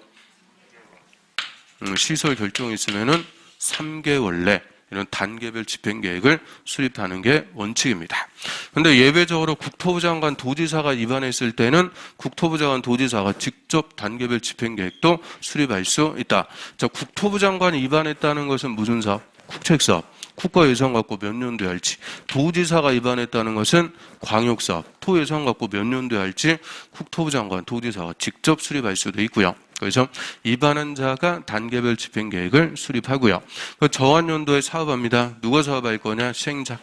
Speaker 1: 시설 결정이 있으면은 3개월 내 이런 단계별 집행계획을 수립하는 게 원칙입니다. 그런데 예외적으로 국토부 장관 도지사가 입안했을 때는 국토부 장관 도지사가 직접 단계별 집행계획도 수립할 수 있다. 자, 국토부 장관이 입안했다는 것은 무슨 사업? 국책사업. 국가 예산 갖고 몇 년도에 할지. 도지사가 입안했다는 것은 광역사업. 토 예산 갖고 몇 년도에 할지 국토부 장관 도지사가 직접 수립할 수도 있고요. 그래서 입안한 자가 단계별 집행계획을 수립하고요. 그 정한 연도에 사업합니다. 누가 사업할 거냐? 시행자.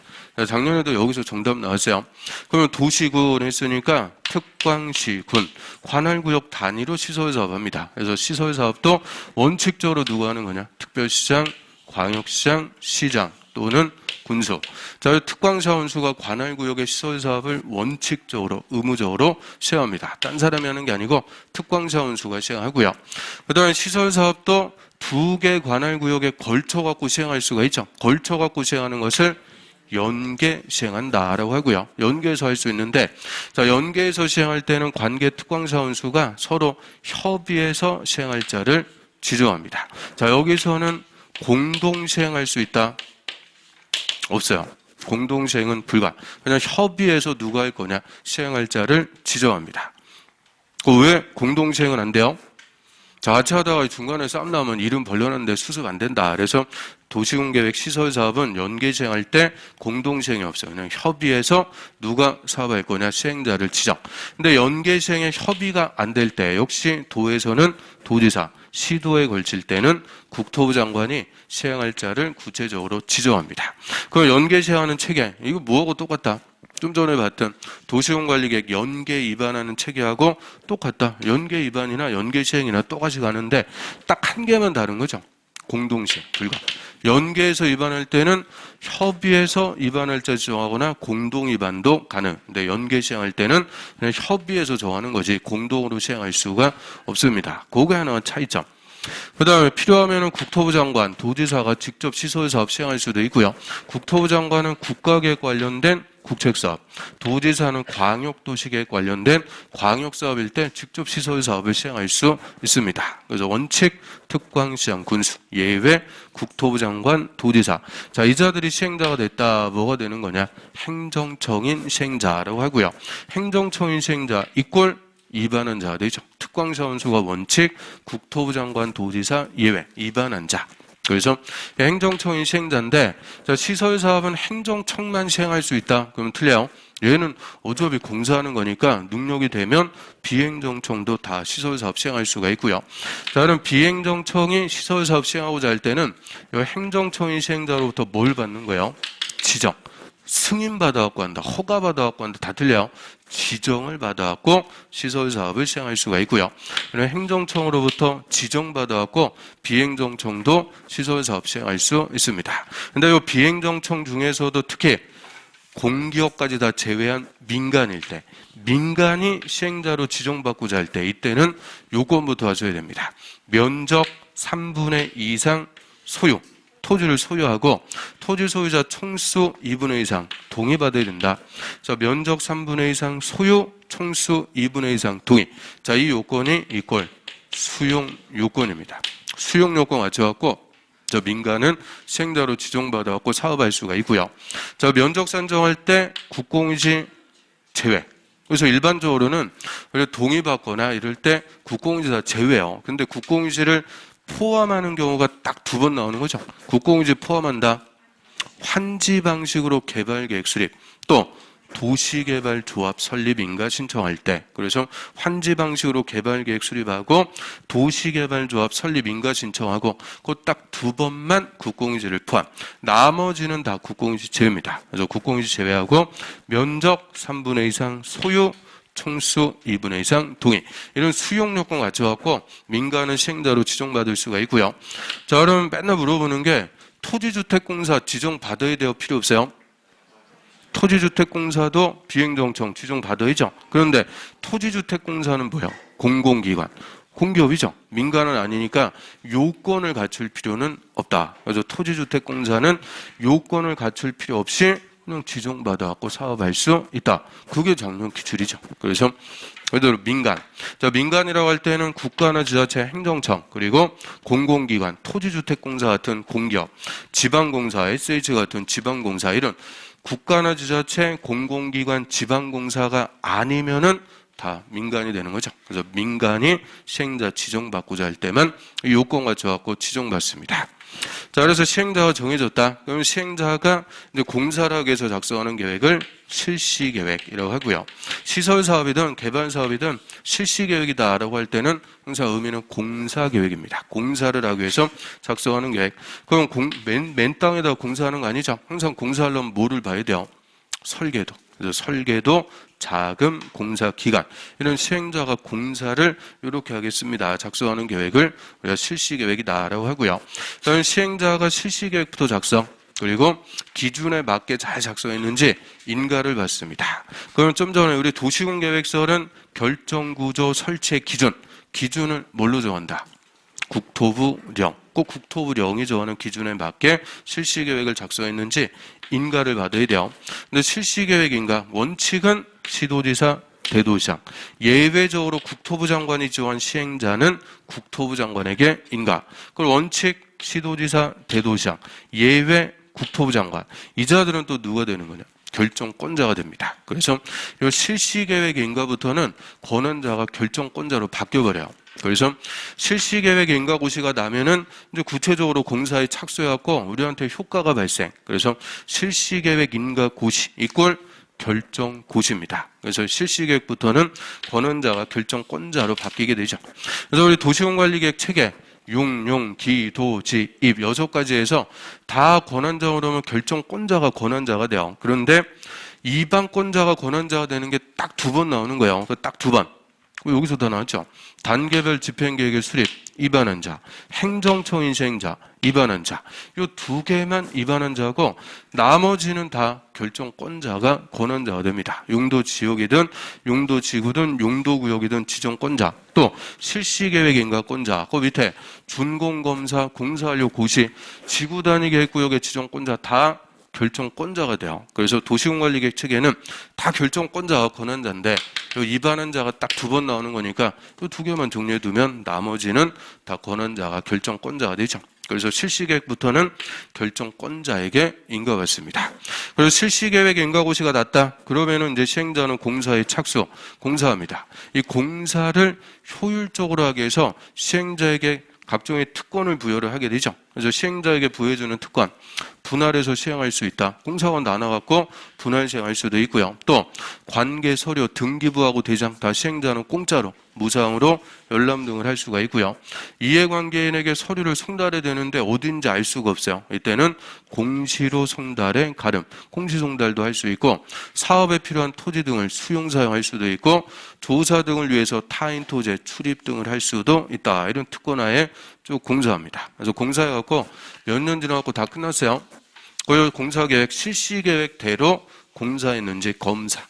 Speaker 1: 작년에도 여기서 정답 나왔어요. 그러면 도시군 했으니까 특광시군, 관할구역 단위로 시설 사업합니다. 그래서 시설 사업도 원칙적으로 누가 하는 거냐? 특별시장, 광역시장, 시장 또는 군수. 자, 특광사 원수가 관할구역의 시설 사업을 원칙적으로, 의무적으로 시행합니다. 딴 사람이 하는 게 아니고 특광사 원수가 시행하고요. 그 다음에 시설 사업도 2개 관할구역에 걸쳐갖고 시행할 수가 있죠. 걸쳐갖고 시행하는 것을 연계 시행한다라고 하고요. 연계해서 할 수 있는데, 자, 연계해서 시행할 때는 관계 특광사 원수가 서로 협의해서 시행할 자를 지정합니다. 자, 여기서는 공동 시행할 수 있다? 없어요. 공동 시행은 불가. 그냥 협의해서 누가 할 거냐? 시행할 자를 지정합니다. 왜 공동 시행은 안 돼요? 자, 같이 하다가 중간에 싸움 나면 이름 벌려놨는데 수습 안 된다. 그래서 도시군계획 시설사업은 연계 시행할 때 공동 시행이 없어요. 그냥 협의해서 누가 사업할 거냐 시행자를 지정. 근데 연계 시행에 협의가 안 될 때 역시 도에서는 도지사, 시도에 걸칠 때는 국토부 장관이 시행할 자를 구체적으로 지정합니다. 그럼 연계 시행하는 체계, 이거 뭐하고 똑같다? 좀 전에 봤던 도시군관리계획 연계 위반하는 체계하고 똑같다. 연계 위반이나 연계 시행이나 똑같이 가는데 딱 한 개만 다른 거죠. 공동시행 불가. 연계해서 위반할 때는 협의해서 위반할 자 지정하거나 공동 위반도 가능. 근데 연계 시행할 때는 그냥 협의해서 정하는 거지 공동으로 시행할 수가 없습니다. 그게 하나가 차이점. 그 다음에 필요하면 국토부 장관, 도지사가 직접 시설사업 시행할 수도 있고요. 국토부 장관은 국가계획 관련된 국책사업, 도지사는 광역도시계획 관련된 광역사업일 때 직접 시설사업을 시행할 수 있습니다. 그래서 원칙, 특광시장, 군수, 예외, 국토부 장관, 도지사. 자, 이자들이 시행자가 됐다. 뭐가 되는 거냐? 행정청인 시행자라고 하고요. 행정청인 시행자 이꼴 위반한 자가 되죠. 특광사원수가 원칙, 국토부 장관, 도지사, 예외, 위반한 자. 그래서 행정청인 시행자인데 시설사업은 행정청만 시행할 수 있다. 그러면 틀려요. 얘는 어차피 공사하는 거니까 능력이 되면 비행정청도 다 시설사업 시행할 수가 있고요. 자, 그럼 비행정청이 시설사업 시행하고자 할 때는 행정청인 시행자로부터 뭘 받는 거예요? 지정. 승인 받아갖고 한다. 허가 받아갖고 한다. 다 틀려요. 지정을 받아갖고 시설사업을 시행할 수가 있고요. 행정청으로부터 지정받아갖고 비행정청도 시설사업 시행할 수 있습니다. 근데 이 비행정청 중에서도 특히 공기업까지 다 제외한 민간일 때, 민간이 시행자로 지정받고자 할 때, 이때는 요건부터 하셔야 됩니다. 면적 3분의 2 이상 소유. 토지를 소유하고 토지 소유자 총수 2분의 2 이상 동의받아야 된다. 자, 면적 3분의 2 이상 소유 총수 2분의 2 이상 동의. 자, 이 요건이 이꼴 수용 요건입니다. 수용 요건 맞춰갖고 저 민간은 시행자로 지정받아갖고 사업할 수가 있고요. 자, 면적 산정할 때 국공유지 제외. 그래서 일반적으로는 동의받거나 이럴 때 국공유지 다 제외요. 근데 국공유지를 포함하는 경우가 딱 두 번 나오는 거죠. 국공유지 포함한다. 환지 방식으로 개발계획 수립, 또 도시개발조합 설립 인가 신청할 때, 그래서 환지 방식으로 개발계획 수립하고 도시개발조합 설립 인가 신청하고 그 딱 두 번만 국공유지를 포함. 나머지는 다 국공유지 제외입니다. 그래서 국공유지 제외하고 면적 3분의 2 이상 소유 총수 2분의 2 이상 동의. 이런 수용 요건 갖춰갖고 민간은 시행자로 지정받을 수가 있고요. 자, 그럼 맨날 물어보는 게 토지주택공사 지정받아야 돼요? 필요 없어요? 토지주택공사도 비행정청 지정받아야죠. 그런데 토지주택공사는 뭐예요? 공공기관. 공기업이죠. 민간은 아니니까 요건을 갖출 필요는 없다. 그래서 토지주택공사는 요건을 갖출 필요 없이 그냥 지정받아갖고 사업할 수 있다. 그게 작년 기출이죠. 그래서 그대로 민간. 자, 민간이라고 할 때는 국가나 지자체 행정청, 그리고 공공기관, 토지주택공사 같은 공기업, 지방공사, SH 같은 지방공사, 이런 국가나 지자체, 공공기관, 지방공사가 아니면은 다 민간이 되는 거죠. 그래서 민간이 시행자 지정받고자 할 때만 요건 갖춰갖고 지정받습니다. 자, 그래서 시행자가 정해졌다. 그럼 시행자가 이제 공사를 하기 위해서 작성하는 계획을 실시계획이라고 하고요. 시설사업이든 개발사업이든 실시계획이다라고 할 때는 항상 의미는 공사계획입니다. 공사를 하기 위해서 작성하는 계획. 그럼 맨 땅에다 공사하는 거 아니죠? 항상 공사하려면 뭐를 봐야 돼요? 설계도. 그래서 설계도, 자금, 공사 기간, 이런 시행자가 공사를 이렇게 하겠습니다. 작성하는 계획을 우리가 실시계획이다라고 하고요. 그다음에 시행자가 실시계획부터 작성, 그리고 기준에 맞게 잘 작성했는지 인가를 받습니다. 그럼 좀 전에 우리 도시군계획서는 결정구조 설치의 기준을 뭘로 정한다? 국토부령. 꼭 국토부령이 정하는 기준에 맞게 실시계획을 작성했는지 인가를 받아야 돼요. 근데 실시계획인가? 원칙은 시도지사, 대도시장. 예외적으로 국토부 장관이 지정한 시행자는 국토부 장관에게 인가. 그걸 원칙 시도지사, 대도시장. 예외 국토부 장관. 이 자들은 또 누가 되는 거냐? 결정권자가 됩니다. 그래서 이 실시계획 인가부터는 권한자가 결정권자로 바뀌어버려요. 그래서 실시계획 인가고시가 나면은 이제 구체적으로 공사에 착수해갖고 우리한테 효과가 발생. 그래서 실시계획 인가고시 이꼴 결정고시입니다. 그래서 실시계획부터는 권한자가 결정권자로 바뀌게 되죠. 그래서 우리 도시공관리계획 체계 용, 기, 도, 지, 입 6가지에서 다 권한자로 하면 결정권자가 권한자가 돼요. 그런데 이반권자가 권한자가 되는 게 딱 2번 나오는 거예요. 딱 2번. 여기서 다 나왔죠. 단계별 집행계획의 수립, 입안한 자, 행정청인 시행자, 입안한 자. 이 2개만 입안한 자고 나머지는 다 결정권자가 권한자가 됩니다. 용도지역이든 용도지구든 용도구역이든 지정권자, 또 실시계획 인가권자, 그 밑에 준공검사, 공사완료 고시, 지구단위계획구역의 지정권자 다 결정권자가 돼요. 그래서 도시공관리계획 체계는 다 결정권자가 권한자인데 입안한 자가 딱 2번 나오는 거니까 이 2개만 정리해두면 나머지는 다 권한자가 결정권자가 되죠. 그래서 실시계획부터는 결정권자에게 인가받습니다. 그래서 실시계획 인가고시가 났다. 그러면은 이제 시행자는 공사에 착수, 공사합니다. 이 공사를 효율적으로 하기 위해서 시행자에게 각종의 특권을 부여를 하게 되죠. 그래서 시행자에게 부여해주는 특권, 분할해서 시행할 수 있다. 공사원 나눠갖고 분할 시행할 수도 있고요. 또 관계 서류, 등기부하고 대장 다 시행자는 공짜로 무상으로 열람 등을 할 수가 있고요. 이해관계인에게 서류를 송달해야 되는데 어딘지 알 수가 없어요. 이때는 공시로 송달에 가름, 공시 송달도 할 수 있고 사업에 필요한 토지 등을 수용 사용할 수도 있고 조사 등을 위해서 타인 토지 출입 등을 할 수도 있다. 이런 특권하에 쭉 공사합니다. 그래서 공사해갖고 몇 년 지나갖고 다 끝났어요. 그 공사계획, 실시계획대로 공사했는지 검사,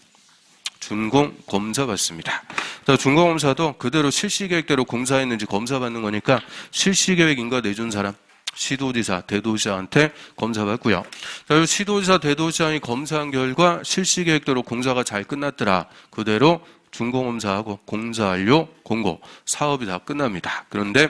Speaker 1: 준공검사 받습니다. 준공검사도 그대로 실시계획대로 공사했는지 검사받는 거니까 실시계획 인가 내준 사람, 시도지사, 대도시장한테 검사받고요. 시도지사, 대도시장이 검사한 결과 실시계획대로 공사가 잘 끝났더라. 그대로 준공검사하고 공사완료, 공고, 사업이 다 끝납니다. 그런데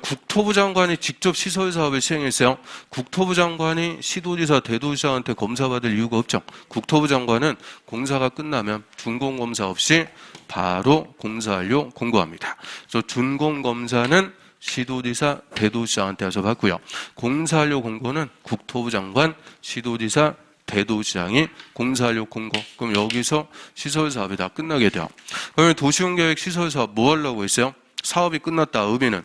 Speaker 1: 국토부 장관이 직접 시설 사업을 시행했어요. 국토부 장관이 시도지사, 대도시장한테 검사받을 이유가 없죠. 국토부 장관은 공사가 끝나면 준공검사 없이 바로 공사완료, 공고합니다. 그래서 준공검사는 시도지사, 대도시장한테 와서 받고요. 공사완료, 공고는 국토부 장관, 시도지사, 대도시장이 공사완료 공고. 그럼 여기서 시설사업이 다 끝나게 돼요. 그러면 도시공계획 시설사업 뭐 하려고 했어요? 사업이 끝났다. 의미는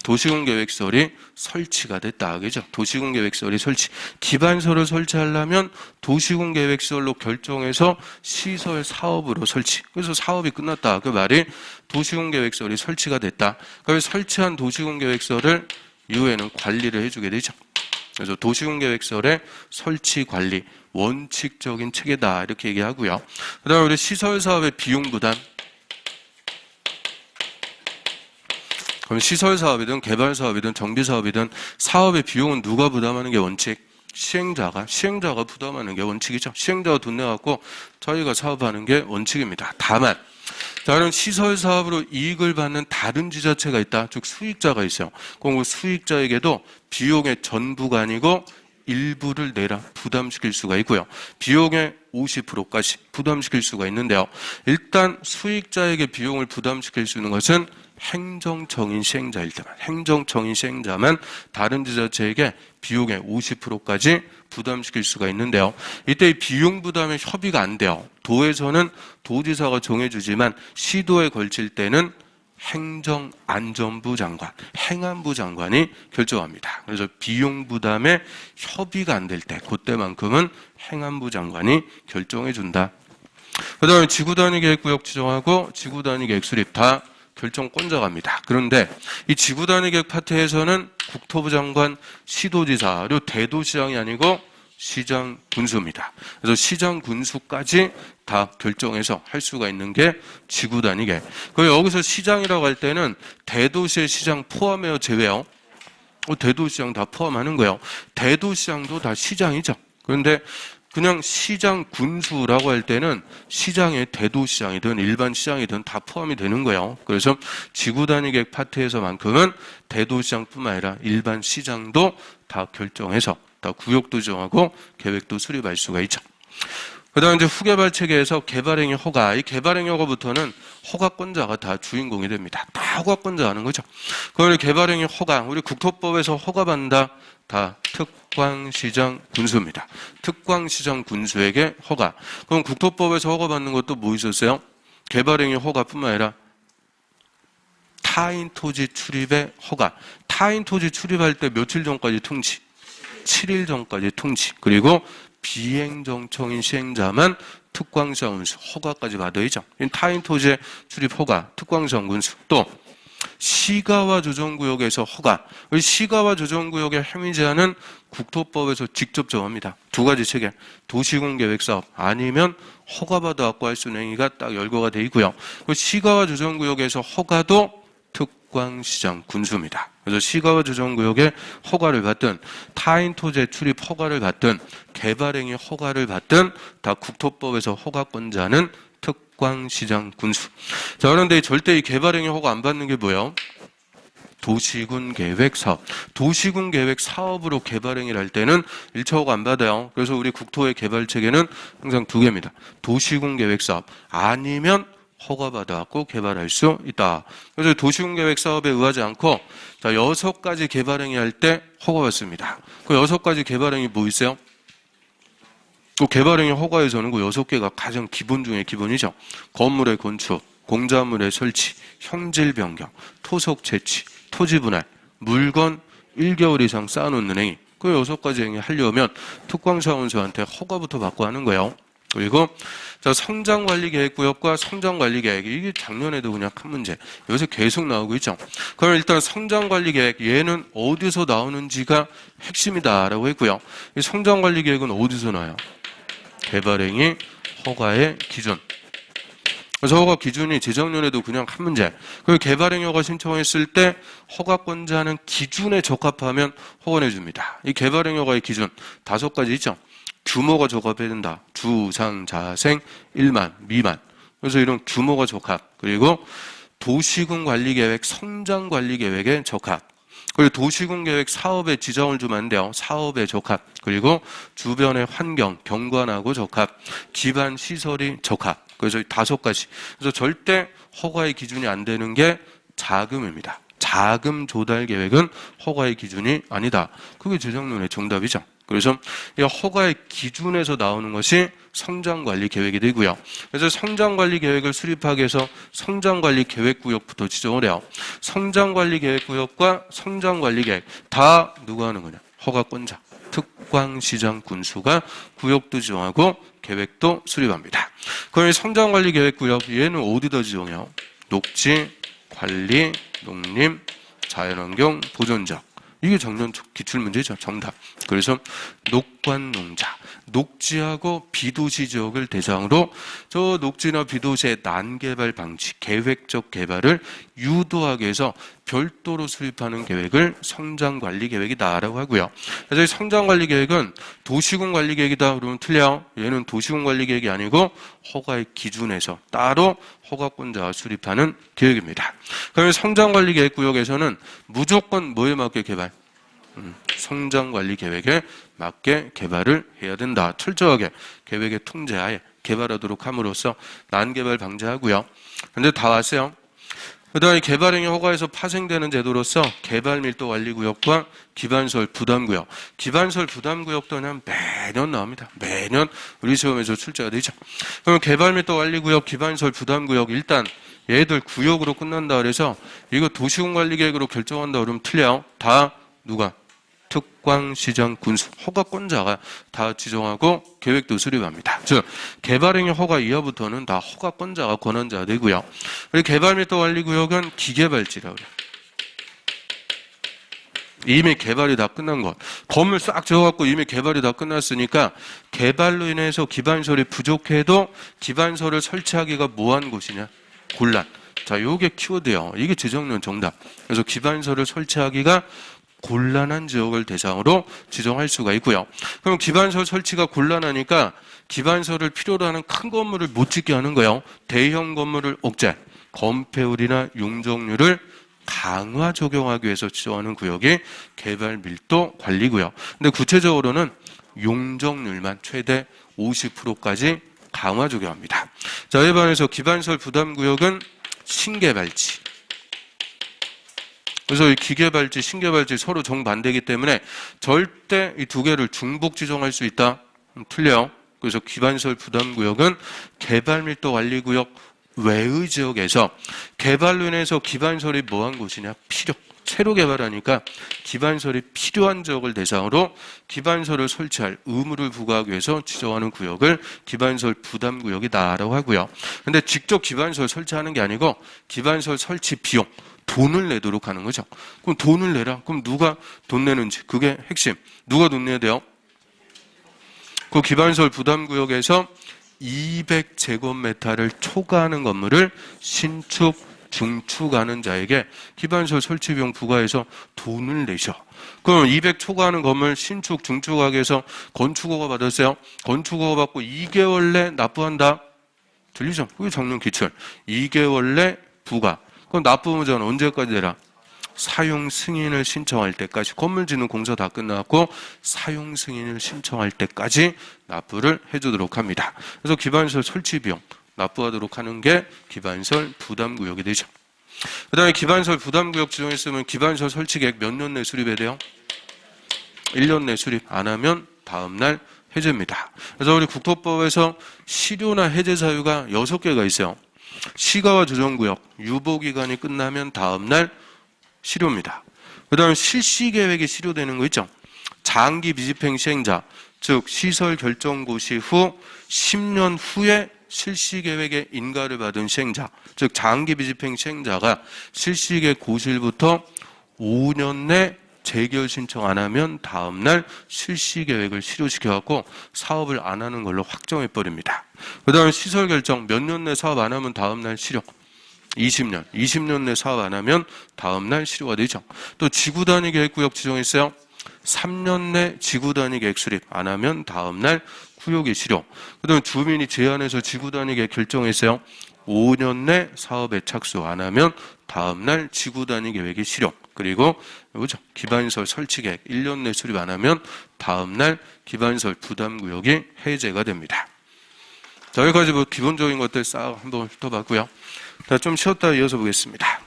Speaker 1: 도시공계획설이 설치가 됐다. 그죠? 도시공계획설이 설치. 기반설을 설치하려면 도시공계획설로 결정해서 시설 사업으로 설치. 그래서 사업이 끝났다. 그 말이 도시공계획설이 설치가 됐다. 그래서 설치한 도시공계획설을 이후에는 관리를 해주게 되죠. 그래서 도시공계획설의 설치 관리, 원칙적인 체계다. 이렇게 얘기하고요. 그 다음에 우리 시설사업의 비용 부담. 그럼 시설사업이든 개발사업이든 정비사업이든 사업의 비용은 누가 부담하는 게 원칙? 시행자가 부담하는 게 원칙이죠. 시행자가 돈 내갖고 저희가 사업하는 게 원칙입니다. 다만 다른 시설 사업으로 이익을 받는 다른 지자체가 있다. 즉 수익자가 있어요. 그럼 수익자에게도 비용의 전부가 아니고 일부를 내라 부담시킬 수가 있고요. 비용의 50%까지 부담시킬 수가 있는데요. 일단 수익자에게 비용을 부담시킬 수 있는 것은 행정청인 시행자일 때만, 행정청인 시행자만 다른 지자체에게 비용의 50%까지 부담시킬 수가 있는데요. 이때 비용 부담의 협의가 안 돼요. 도에서는 도지사가 정해주지만 시도에 걸칠 때는 행정안전부 장관, 행안부 장관이 결정합니다. 그래서 비용 부담에 협의가 안 될 때, 그때만큼은 행안부 장관이 결정해 준다. 그 다음에 지구단위계획구역 지정하고 지구단위계획 수립 다 결정권자갑니다. 그런데 이 지구단위계획 파트에서는 국토부 장관, 시도지사, 그리고 대도시장이 아니고 시장 군수입니다. 그래서 시장 군수까지 다 결정해서 할 수가 있는 게 지구단위계획. 그리고 여기서 시장이라고 할 때는 대도시의 시장 포함해요, 제외요? 대도시장 다 포함하는 거예요. 대도시장도 다 시장이죠. 그런데 그냥 시장 군수라고 할 때는 시장의 대도시장이든 일반 시장이든 다 포함이 되는 거예요. 그래서 지구단위계획 파트에서만큼은 대도시장뿐만 아니라 일반 시장도 다 결정해서 다 구역도 정하고 계획도 수립할 수가 있죠. 그다음 이제 후개발 체계에서 개발행위 허가, 이 개발행위 허가부터는 허가권자가 다 주인공이 됩니다. 다 허가권자 하는 거죠. 그걸 개발행위 허가, 우리 국토법에서 허가받는다, 다 특광시장 군수입니다. 특광시장 군수에게 허가. 그럼 국토법에서 허가받는 것도 뭐 있었어요? 개발행위 허가뿐만 아니라 타인 토지 출입의 허가. 타인 토지 출입할 때 며칠 전까지 통지? 7일 전까지 통지. 그리고 비행정청인 시행자만 특광시장 군수 허가까지 받아야죠. 타인 토지의 출입 허가, 특광시장 군수. 또 시가와 조정구역에서 허가. 시가와 조정구역의 행위 제한은 국토법에서 직접 정합니다. 두 가지 체계. 도시군계획사업 아니면 허가받아 갖고 할 수 있는 행위가 딱 열거가 돼 있고요. 시가와 조정구역에서 허가도 특광시장 군수입니다. 그래서 시가와 조정구역에 허가를 받든 타인 토지의 출입 허가를 받든 개발행위 허가를 받든 다 국토법에서 허가권자는 특광시장 군수. 자, 그런데 절대 이 개발행위 허가 안 받는 게 뭐예요? 도시군 계획 사업. 도시군 계획 사업으로 개발행위를 할 때는 1차 허가 안 받아요. 그래서 우리 국토의 개발 체계는 항상 두 개입니다. 도시군 계획 사업 아니면 허가받아갖고 개발할 수 있다. 그래서 도시군 계획 사업에 의하지 않고 자 6가지 개발행위 할 때 허가받습니다. 그 6가지 개발행위 뭐 있어요? 또 개발행위 허가에서는 그 6개가 가장 기본 중에 기본이죠. 건물의 건축, 공작물의 설치, 형질 변경, 토속 채취, 토지 분할, 물건 1개월 이상 쌓아놓는 행위. 그 6가지 행위 하려면 특광시장군수한테 허가부터 받고 하는 거예요. 그리고 자 성장관리계획구역과 성장관리계획, 이게 작년에도 그냥 큰 문제, 요새 계속 나오고 있죠. 그럼 일단 성장관리계획, 얘는 어디서 나오는지가 핵심이다라고 했고요. 이 성장관리계획은 어디서 나와요? 개발행위 허가의 기준. 그래서 허가 기준이 재작년에도 그냥 한 문제. 그 개발행위 허가 신청했을 때 허가권자는 기준에 적합하면 허가 내줍니다. 이 개발행위 허가의 기준 5가지 있죠. 규모가 적합해야 된다. 주상, 자생, 1만, 미만. 그래서 이런 규모가 적합. 그리고 도시군 관리계획, 성장관리계획에 적합. 그리고 도시군 계획 사업에 지정을 주면 안 돼요. 사업에 적합. 그리고 주변의 환경, 경관하고 적합. 기반 시설이 적합. 그래서 5가지. 그래서 절대 허가의 기준이 안 되는 게 자금입니다. 자금 조달 계획은 허가의 기준이 아니다. 그게 재작년의 정답이죠. 그래서 이 허가의 기준에서 나오는 것이 성장관리 계획이 되고요. 그래서 성장관리 계획을 수립하기 위해서 성장관리 계획구역부터 지정을 해요. 성장관리 계획구역과 성장관리 계획 다 누가 하는 거냐? 허가권자. 특광시장 군수가 구역도 지정하고 계획도 수립합니다. 그럼 성장관리 계획구역 얘는 어디다 지정해요? 녹지, 관리, 농림, 자연환경, 보존적. 이게 작년 기출문제죠. 정답. 그래서 녹관농자, 녹지하고 비도시 지역을 대상으로 저 녹지나 비도시의 난개발 방지, 계획적 개발을 유도하기 위해서 별도로 수립하는 계획을 성장관리계획이다라고 하고요. 그래서 이 성장관리계획은 도시군관리계획이다 그러면 틀려요. 얘는 도시군관리계획이 아니고 허가의 기준에서 따로 허가권자가 수립하는 계획입니다. 그러면 성장관리계획구역에서는 무조건 뭐에 맞게 개발? 성장관리계획에 맞게 개발을 해야 된다. 철저하게 계획의 통제하에 개발하도록 함으로써 난개발 방지하고요. 근데 다 왔어요. 그 다음에 개발행위 허가에서 파생되는 제도로서 개발밀도관리구역과 기반시설 부담구역. 기반시설 부담구역도 그냥 매년 나옵니다. 매년 우리 시험에서 출제가 되죠. 그럼 개발밀도관리구역, 기반시설 부담구역 일단 얘들 구역으로 끝난다 그래서 이거 도시군관리계획으로 결정한다 그러면 틀려요. 다 누가? 특광시장 군수, 허가권자가 다 지정하고 계획도 수립합니다. 즉 개발행위 허가 이하부터는 다 허가권자가 권한자가 되고요. 그리고 개발밀도관리구역은 기개발지라고 해요. 이미 개발이 다 끝난 것. 건물 싹 지어갖고 이미 개발이 다 끝났으니까 개발로 인해서 기반시설이 부족해도 기반시설을 설치하기가 뭐한 곳이냐? 곤란. 자, 요게 키워드예요. 이게 재정론 정답. 그래서 기반시설을 설치하기가 곤란한 지역을 대상으로 지정할 수가 있고요. 그럼 기반시설 설치가 곤란하니까 기반시설을 필요로 하는 큰 건물을 못 짓게 하는 거예요. 대형 건물을 억제, 건폐율이나 용적률을 강화 적용하기 위해서 지정하는 구역이 개발밀도 관리구역. 근데 구체적으로는 용적률만 최대 50%까지 강화 적용합니다. 자, 이에 반해서 기반시설 부담구역은 신개발지. 그래서 이 기계발지, 신개발지 서로 정반대이기 때문에 절대 이 두 개를 중복 지정할 수 있다? 틀려요. 그래서 기반시설 부담구역은 개발밀도 관리구역 외의 지역에서 개발로 인해서 기반시설이 뭐한 곳이냐? 필요. 새로 개발하니까 기반시설이 필요한 지역을 대상으로 기반시설을 설치할 의무를 부과하기 위해서 지정하는 구역을 기반시설 부담구역이다라고 하고요. 근데 직접 기반시설 설치하는 게 아니고 기반시설 설치 비용, 돈을 내도록 하는 거죠. 그럼 돈을 내라. 그럼 누가 돈 내는지. 그게 핵심. 누가 돈 내야 돼요? 그 기반시설 부담구역에서 200제곱미터를 초과하는 건물을 신축, 중축하는 자에게 기반시설 설치 비용 부과해서 돈을 내셔. 그럼 200 초과하는 건물 신축, 중축하기 위해서 건축허가 받았어요. 건축허가 받고 2개월 내 납부한다. 들리죠? 그게 정년기출. 2개월 내 부과. 그럼 납부무자는 언제까지 되라? 사용 승인을 신청할 때까지. 건물 짓는 공사 다 끝났고 사용 승인을 신청할 때까지 납부를 해주도록 합니다. 그래서 기반시설 설치 비용 납부하도록 하는 게 기반시설 부담구역이 되죠. 그 다음에 기반시설 부담구역 지정했으면 기반시설 설치 계획 몇 년 내 수립해야 돼요? 1년 내 수립 안 하면 다음날 해제입니다. 그래서 우리 국토법에서 실효나 해제 사유가 6개가 있어요. 시가와 조정구역 유보기간이 끝나면 다음날 실효입니다. 그 다음에 실시계획이 실효되는 거 있죠. 장기 미집행 시행자, 즉 시설 결정 고시 후 10년 후에 실시계획의 인가를 받은 시행자, 즉 장기 미집행 시행자가 실시계획 고시일부터 5년 내 재결 신청 안 하면 다음날 실시계획을 실효시켜갖고 사업을 안 하는 걸로 확정해버립니다. 그 다음에 시설 결정 몇 년 내 사업 안 하면 다음날 실효. 20년 내 사업 안 하면 다음날 실효가 되죠. 또 지구단위 계획구역 지정했어요. 3년 내 지구단위 계획 수립 안 하면 다음날 구역이 실효. 그 다음에 주민이 제안해서 지구단위 계획 결정했어요. 5년 내 사업에 착수 안 하면 다음날 지구단위 계획이 실효. 그리고 이거죠. 기반시설 설치 계획 1년 내 수립 안 하면 다음날 기반시설 부담구역이 해제가 됩니다. 자, 여기까지 뭐 기본적인 것들 싹 한번 훑어봤고요. 자, 좀 쉬었다 이어서 보겠습니다.